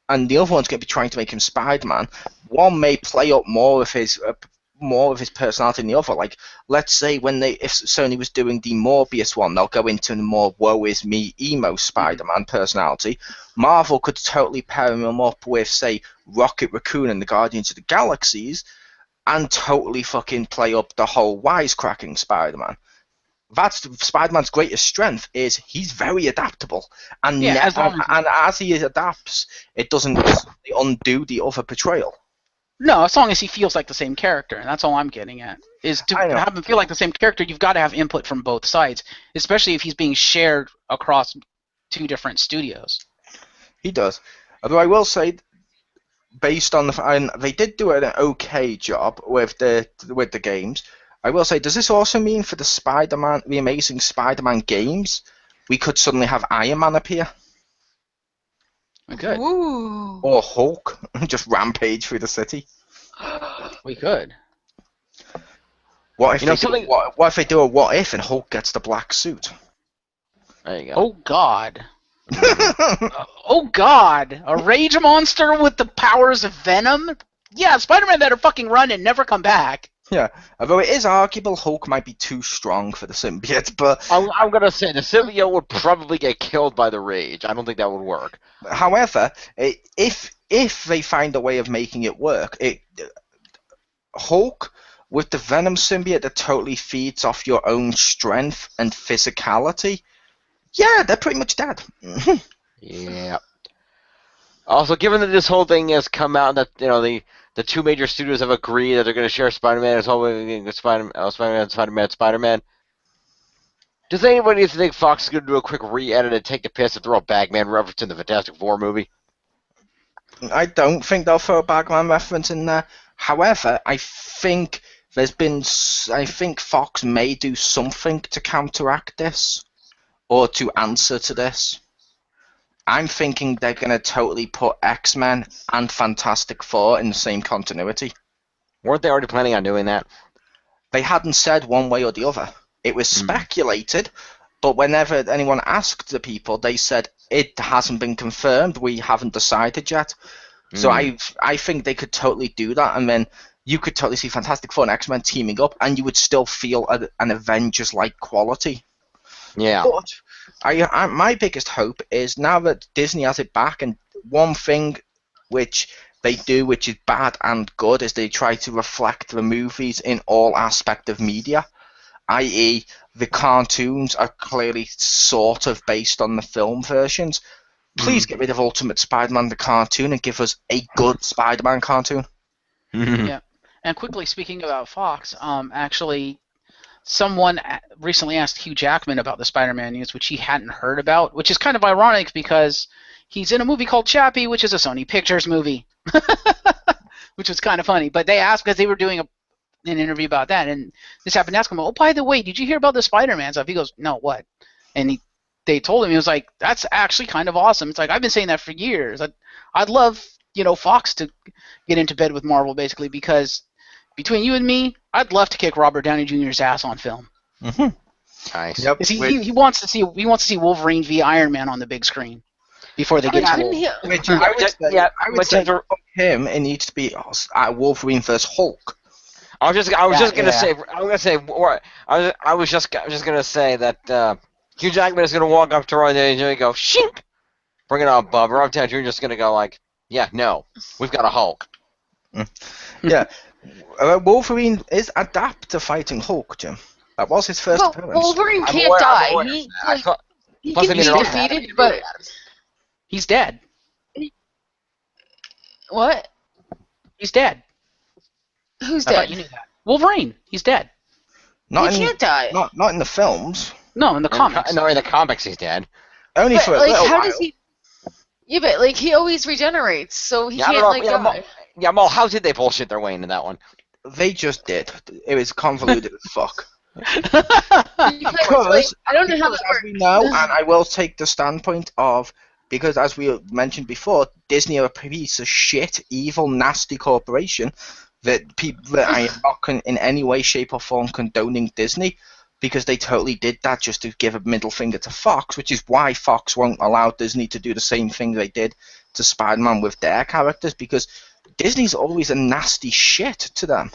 and the other one's going to be trying to make him Spider-Man. One may play up more of his personality than the other. Like, let's say if Sony was doing the Morbius one, they'll go into the more woe is me emo Spider-Man personality. Marvel could totally pair him up with, say, Rocket Raccoon and the Guardians of the Galaxies, and totally fucking play up the whole wisecracking Spider-Man. That's Spider-Man's greatest strength, is he's very adaptable, and as he adapts, it doesn't undo the other portrayal. No, as long as he feels like the same character, and that's all I'm getting at. Is to have him feel like the same character, you've got to have input from both sides, especially if he's being shared across 2 different studios. He does. Although I will say, based on and they did do an okay job with the games. I will say, does this also mean for the Amazing Spider-Man games, we could suddenly have Iron Man appear? We could. Ooh. Or Hulk just rampage through the city? We could. What if they do a what if and Hulk gets the black suit? There you go. Oh God. Oh God. A rage monster with the powers of Venom? Yeah, Spider-Man better fucking run and never come back. Yeah, although it is arguable Hulk might be too strong for the symbiote, but... I'm going to say the symbiote would probably get killed by the rage. I don't think that would work. However, if they find a way of making it work, Hulk with the Venom symbiote that totally feeds off your own strength and physicality, yeah, they're pretty much dead. Yeah. Also, given that this whole thing has come out, that the 2 major studios have agreed that they're going to share Spider-Man as whole Spider-Man. Does anybody think Fox is going to do a quick re-edit and take the piss and throw a Bagman reference in the Fantastic Four movie? I don't think they'll throw a Bagman reference in there. However, I think Fox may do something to counteract this, or to answer to this. I'm thinking they're going to totally put X-Men and Fantastic Four in the same continuity. Weren't they already planning on doing that? They hadn't said one way or the other. It was speculated, but whenever anyone asked the people, they said, it hasn't been confirmed, we haven't decided yet. So I think they could totally do that, and then you could totally see Fantastic Four and X-Men teaming up, and you would still feel an Avengers-like quality. Yeah. But my biggest hope is, now that Disney has it back, and one thing which they do which is bad and good is they try to reflect the movies in all aspect of media, i.e. the cartoons are clearly sort of based on the film versions. Please get rid of Ultimate Spider-Man the cartoon and give us a good Spider-Man cartoon. Yeah. And quickly speaking about Fox, actually, someone recently asked Hugh Jackman about the Spider-Man news, which he hadn't heard about, which is kind of ironic because he's in a movie called Chappie, which is a Sony Pictures movie, which was kind of funny. But they asked because they were doing an interview about that, and this happened to ask him, oh, by the way, did you hear about the Spider-Man stuff? He goes, no, what? And they told him, he was like, that's actually kind of awesome. It's like, I've been saying that for years. I'd love, Fox to get into bed with Marvel, basically, because between you and me, I'd love to kick Robert Downey Jr.'s ass on film. Nice. Yep. He wants to see Wolverine v Iron Man on the big screen before they get to I would say for him, it needs to be Wolverine versus Hulk. I was just gonna say that Hugh Jackman is gonna walk up to Robert Downey Jr. and go, "Shink, bring it on, Bob." Robert Downey Jr. just gonna go like, "Yeah, no, we've got a Hulk." Yeah. Wolverine is adapt to fighting Hulk, Jim. That was his first appearance. Wolverine can't die. He can be defeated, but he's dead. What? He's dead. Who's I thought dead? you knew that. Wolverine. He's dead. Not He in can't die. not in the films. No, in the comics. No, in the comics he's dead. Only But for a like, little how while. does he? Yeah, but like he always regenerates, so he Yeah, I don't can't know. like Yeah, die. Yeah, Mo, how did they bullshit their way into that one? They just did. It was convoluted as fuck. Because like, I don't know how Because that as we works. know, and I will take the standpoint of, because as we mentioned before, Disney are a piece of shit, evil, nasty corporation that people that I am not in any way, shape, or form condoning Disney, because they totally did that just to give a middle finger to Fox, which is why Fox won't allow Disney to do the same thing they did to Spider-Man with their characters, because Disney's always a nasty shit to them.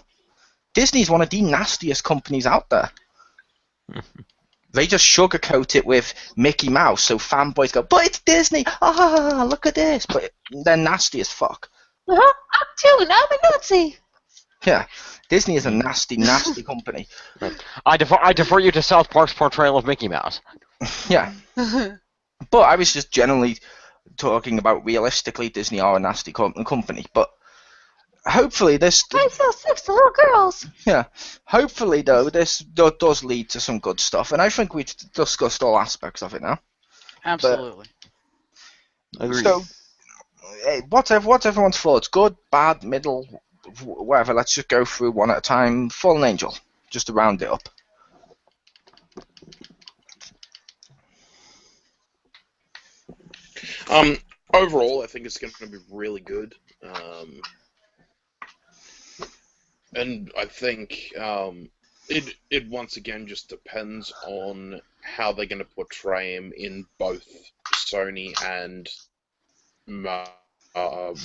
Disney's one of the nastiest companies out there. They just sugarcoat it with Mickey Mouse, so fanboys go, but it's Disney! Ah, look at this! But they're nasty as fuck. I'm too. Now I'm a Nazi. Yeah, Disney is a nasty, nasty company. I defer you to South Park's portrayal of Mickey Mouse. Yeah. But I was just generally talking about realistically, Disney are a nasty company. But hopefully this... I sell sex to little girls. Yeah. Hopefully, though, this does lead to some good stuff. And I think we've discussed all aspects of it now. Absolutely. Agreed. So, what's everyone's thoughts? Good, bad, middle, whatever. Let's just go through one at a time. Fallen Angel, just to round it up. Overall, I think it's going to be really good. And I think it once again just depends on how they're going to portray him in both Sony and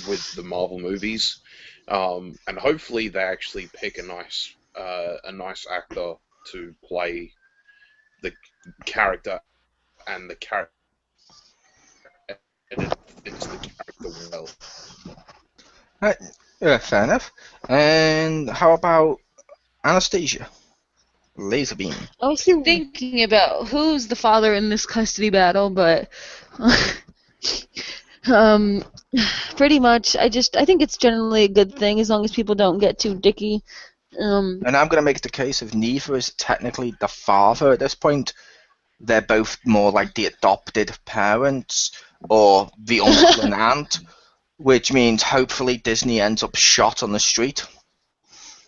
with the Marvel movies. And hopefully they actually pick a nice actor to play the character, and the character fits the character well. Right. Yeah, fair enough. And how about Anastasia? Laser beam. I was thinking about who's the father in this custody battle, but pretty much I think it's generally a good thing as long as people don't get too dicky. And I'm going to make the case of neither is technically the father at this point. They're both more like the adopted parents or the uncle and aunt, which means hopefully Disney ends up shot on the street.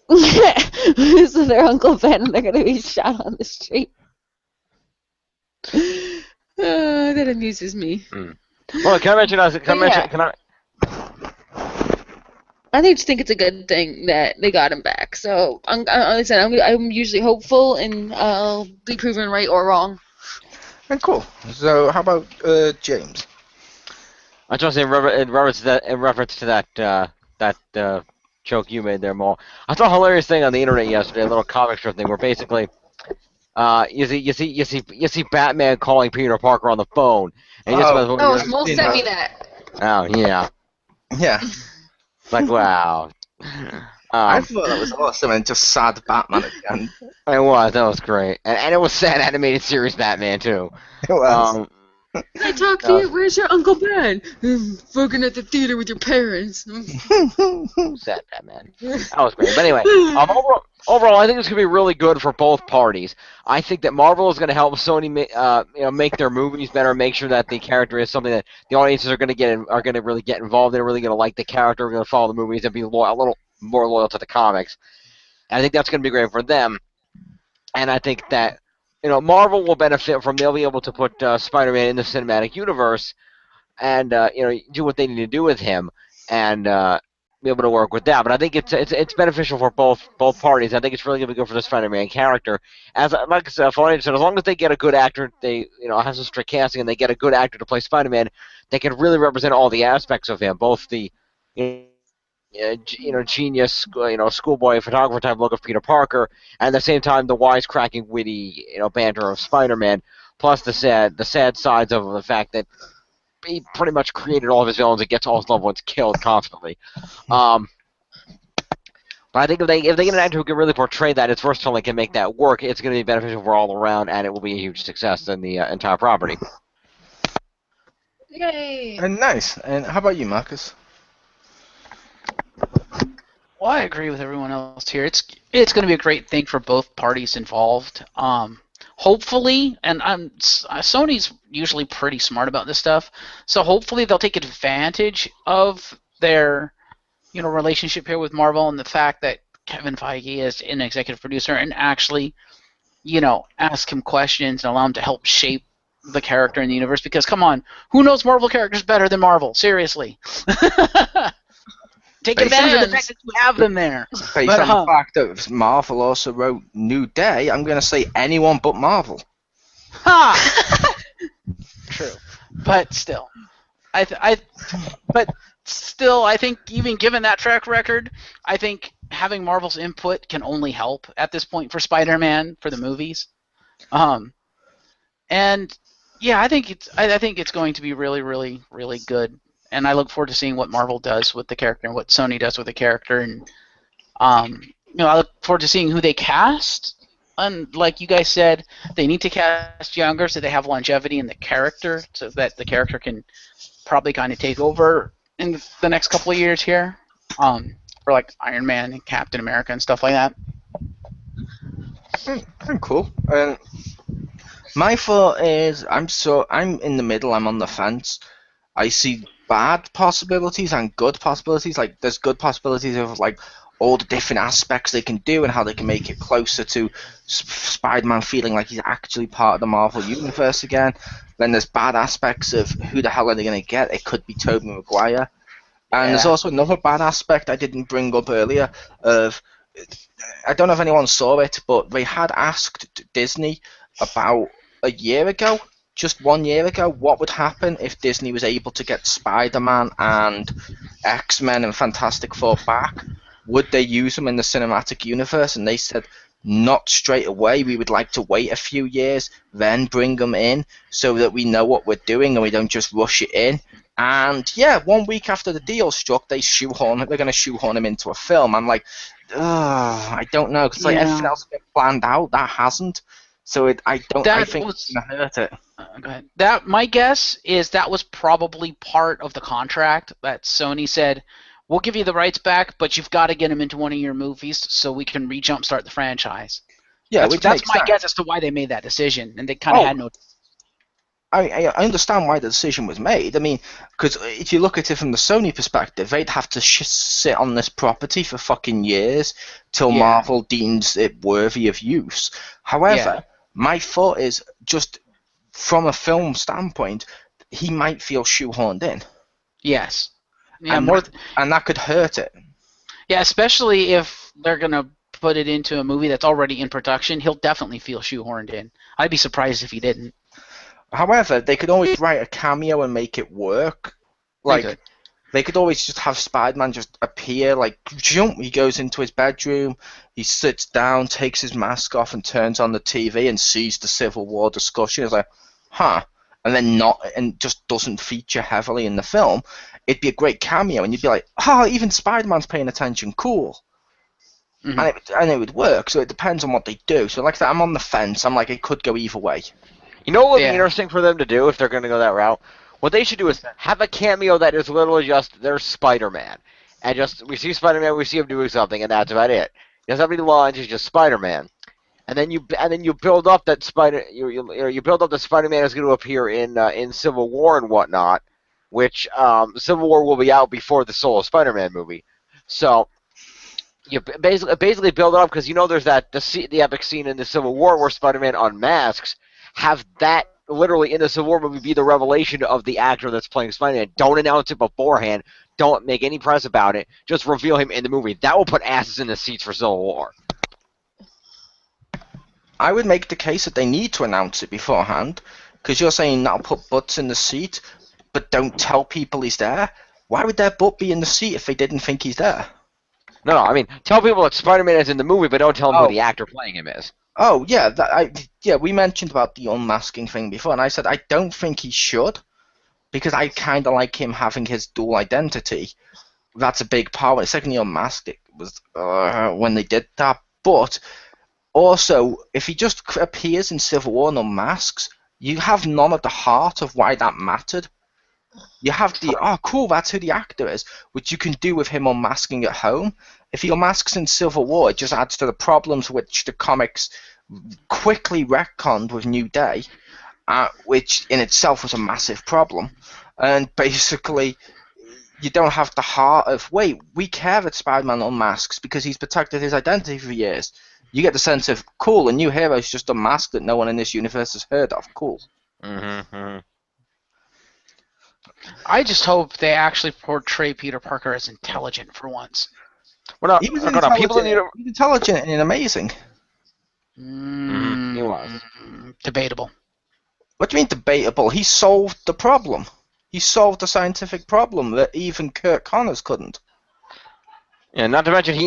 So their Uncle Ben and they're going to be shot on the street. That amuses me. Well, can I mention? I just think it's a good thing that they got him back. So, like I said, I'm usually hopeful, and I'll be proven right or wrong. And cool. So, how about James? I just say in reference to that joke you made there, Mo. I saw a hilarious thing on the internet yesterday, a little comic strip thing, where basically, you see Batman calling Peter Parker on the phone, and he just Mo sent me that. Oh yeah. Yeah. Like, wow. I thought that was awesome, and just sad Batman again. That was great. And it was sad animated series Batman, too. It was. Can I talk to you? Where's your Uncle Ben? Fucking at the theater with your parents. Sad Batman. That was great. But anyway, overall, I think it's going to be really good for both parties. I think that Marvel is going to help Sony make their movies better, make sure that the character is something that the audiences are going to really get involved in, really going to like the character, going to follow the movies, and be a little more loyal to the comics. And I think that's going to be great for them. And I think that Marvel will benefit from, they'll be able to put Spider-Man in the cinematic universe and do what they need to do with him and be able to work with that. But I think it's beneficial for both parties. I think it's really going to be good for the Spider-Man character. Like I said, as long as they get a good actor, they have some strict casting, and they get a good actor to play Spider-Man, they can really represent all the aspects of him, both the genius, schoolboy photographer type look of Peter Parker, and at the same time the wisecracking, witty, banter of Spider-Man, plus the sad sides of the fact that he pretty much created all of his villains and gets all his loved ones killed constantly. But I think if they get an actor who can really portray that, it's versatile and can make that work, it's going to be beneficial for all around, and it will be a huge success in the entire property. Yay! And nice. And how about you, Marcus? Well, I agree with everyone else here. It's going to be a great thing for both parties involved. Hopefully, and Sony's usually pretty smart about this stuff, so hopefully they'll take advantage of their relationship here with Marvel and the fact that Kevin Feige is an executive producer and actually ask him questions and allow him to help shape the character in the universe. Because come on, who knows Marvel characters better than Marvel? Seriously. Take advantage of the fact that you have them there. Based on the fact that Marvel also wrote New Day, I'm going to say anyone but Marvel. Ha! True. But still. I think even given that track record, I think having Marvel's input can only help at this point for Spider-Man, for the movies. And yeah, I think it's going to be really, really, really good. And I look forward to seeing what Marvel does with the character and what Sony does with the character. And I look forward to seeing who they cast. And like you guys said, they need to cast younger so they have longevity in the character, so that the character can probably kind of take over in the next couple of years here, for like Iron Man and Captain America and stuff like that. Cool. My thought is, I'm in the middle. I'm on the fence. I see bad possibilities and good possibilities. Like, there's good possibilities of like all the different aspects they can do and how they can make it closer to Spider-Man feeling like he's actually part of the Marvel universe again. Then there's bad aspects of who the hell are they going to get? It could be Tobey Maguire. And there's also another bad aspect I didn't bring up earlier of, I don't know if anyone saw it, but they had asked Disney about a year ago, just 1 year ago, what would happen if Disney was able to get Spider-Man and X-Men and Fantastic Four back? Would they use them in the cinematic universe? And they said, not straight away. We would like to wait a few years, then bring them in so that we know what we're doing and we don't just rush it in. And yeah, 1 week after the deal struck, they're going to shoehorn him into a film. I'm like, I don't know, because everything else has been planned out. That hasn't. So I think it's going to hurt it. Go ahead. My guess is that was probably part of the contract that Sony said, we'll give you the rights back, but you've got to get him into one of your movies so we can jumpstart the franchise. Yeah, that's my guess as to why they made that decision, and they kind of had no. I understand why the decision was made. I mean, because if you look at it from the Sony perspective, they'd have to sit on this property for fucking years till Marvel deems it worthy of use. However, my thought is, just from a film standpoint, he might feel shoehorned in. Yes. Yeah, and that could hurt it. Yeah, especially if they're going to put it into a movie that's already in production, he'll definitely feel shoehorned in. I'd be surprised if he didn't. However, they could always write a cameo and make it work. Like, they could always just have Spider-Man just appear, like, he goes into his bedroom, he sits down, takes his mask off and turns on the TV and sees the Civil War discussion. It's like, and then just doesn't feature heavily in the film. It'd be a great cameo, and you'd be like, even Spider-Man's paying attention, cool. Mm-hmm. And it would work, so it depends on what they do. So like that, I'm on the fence. I'm like, it could go either way. You know what would be interesting for them to do if they're going to go that route? What they should do is have a cameo that is literally just there's Spider-Man, and just we see Spider-Man, we see him doing something, and that's about it. He doesn't have any lines. He's just Spider-Man, and then you build up that you build up that Spider-Man is going to appear in Civil War and whatnot, which Civil War will be out before the Solo Spider-Man movie, so. You basically build it up because there's the epic scene in the Civil War where Spider-Man unmasks. Have that literally in the Civil War movie be the revelation of the actor that's playing Spider-Man. Don't announce it beforehand. Don't make any press about it. Just reveal him in the movie. That will put asses in the seats for Civil War. I would make the case that they need to announce it beforehand, because you're saying that'll put butts in the seat, but don't tell people he's there. Why would their butt be in the seat if they didn't think he's there? No, I mean, tell people that Spider-Man is in the movie, but don't tell them who the actor playing him is. Oh, yeah, we mentioned about the unmasking thing before, and I said I don't think he should, because I kind of like him having his dual identity. That's a big part. The second he unmasked, it was when they did that. But also, if he just appears in Civil War and unmasks, you have none of the heart of why that mattered. You have the, oh cool, that's who the actor is, which you can do with him unmasking at home. If he unmasks in Civil War, it just adds to the problems which the comics quickly retconned with New Day, which in itself was a massive problem. And basically, you don't have the heart of, wait, we care that Spider-Man unmasks because he's protected his identity for years. You get the sense of, cool, a new hero's just unmasked that no one in this universe has heard of. Cool. Mm-hmm. I just hope they actually portray Peter Parker as intelligent for once. He was intelligent and amazing. He was. Debatable. What do you mean debatable? He solved the problem. He solved the scientific problem that even Kirk Connors couldn't. Yeah, not to mention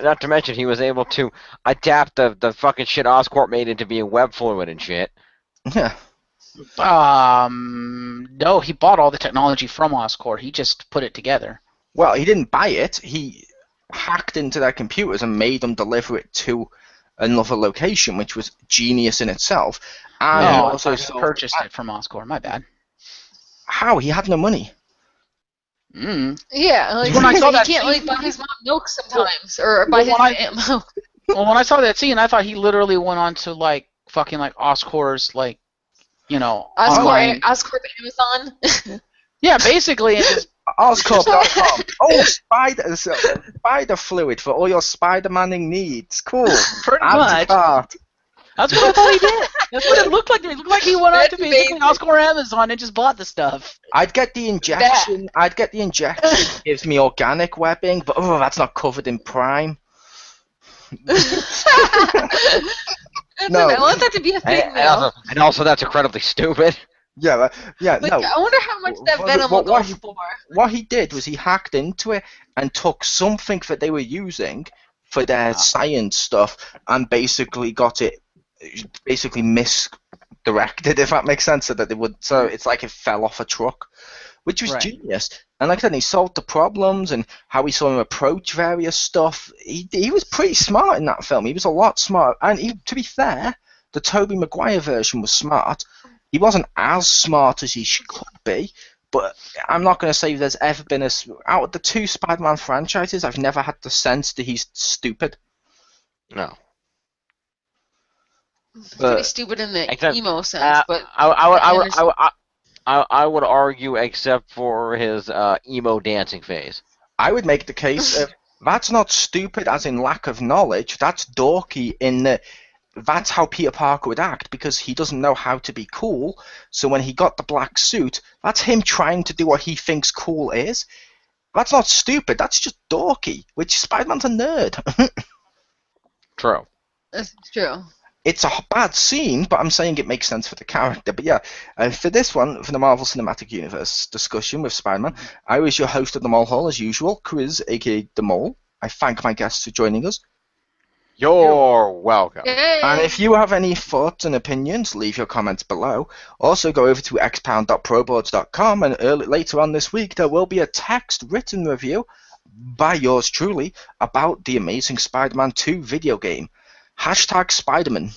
not to mention he was able to adapt the fucking shit Oscorp made into being web fluid and shit. Yeah. No, he bought all the technology from Oscorp. He just put it together. Well, he didn't buy it. He hacked into their computers and made them deliver it to another location, which was genius in itself. And he also purchased it from Oscorp. My bad. How? He had no money. Yeah, like When I saw he that can't scene- buy his mom milk sometimes, or buy his aunt milk. Well, when I saw that scene, I thought he literally went on to fucking Oscorp's online. Oscorp Amazon. Yeah, basically. And just, Oscorp.com. Oh, spider fluid for all your Spider-Manning needs. Cool. pretty Add to much. cart. That's what I thought he did. That's what it looked like. It looked like he went on to That's basically amazing. Oscorp Amazon and just bought the stuff. I'd get the injection. It gives me organic webbing, but that's not covered in Prime. No. I want that to be a thing now. And also that's incredibly stupid. Yeah, Like, no. I wonder how much that Venom will go for. What he did was he hacked into it and took something that they were using for their science stuff and basically got it misdirected, if that makes sense, so it's like it fell off a truck, which was genius. And like I said, he solved the problems and how he saw him approach various stuff. He was pretty smart in that film. He was a lot smart. And to be fair, the Tobey Maguire version was smart. He wasn't as smart as he could be, but I'm not going to say there's ever been out of the two Spider-Man franchises, I've never had the sense that he's stupid. No. Pretty stupid in the emo sense, but I would argue, except for his emo dancing phase. I would make the case of that's not stupid as in lack of knowledge. That's dorky in that that's how Peter Parker would act because he doesn't know how to be cool. So when he got the black suit, that's him trying to do what he thinks cool is. That's not stupid. That's just dorky, which Spider-Man's a nerd. True. that's true. It's a bad scene, but I'm saying it makes sense for the character. But yeah, for this one, for the Marvel Cinematic Universe discussion with Spider-Man, I was your host of the Mole Hole as usual, Chriz, aka The Mole. I thank my guests for joining us. You're welcome. Yay. And if you have any thoughts and opinions, leave your comments below. Also, go over to xpound.proboards.com, and later on this week, there will be a text-written review by yours truly about the Amazing Spider-Man 2 video game. #Spiderman.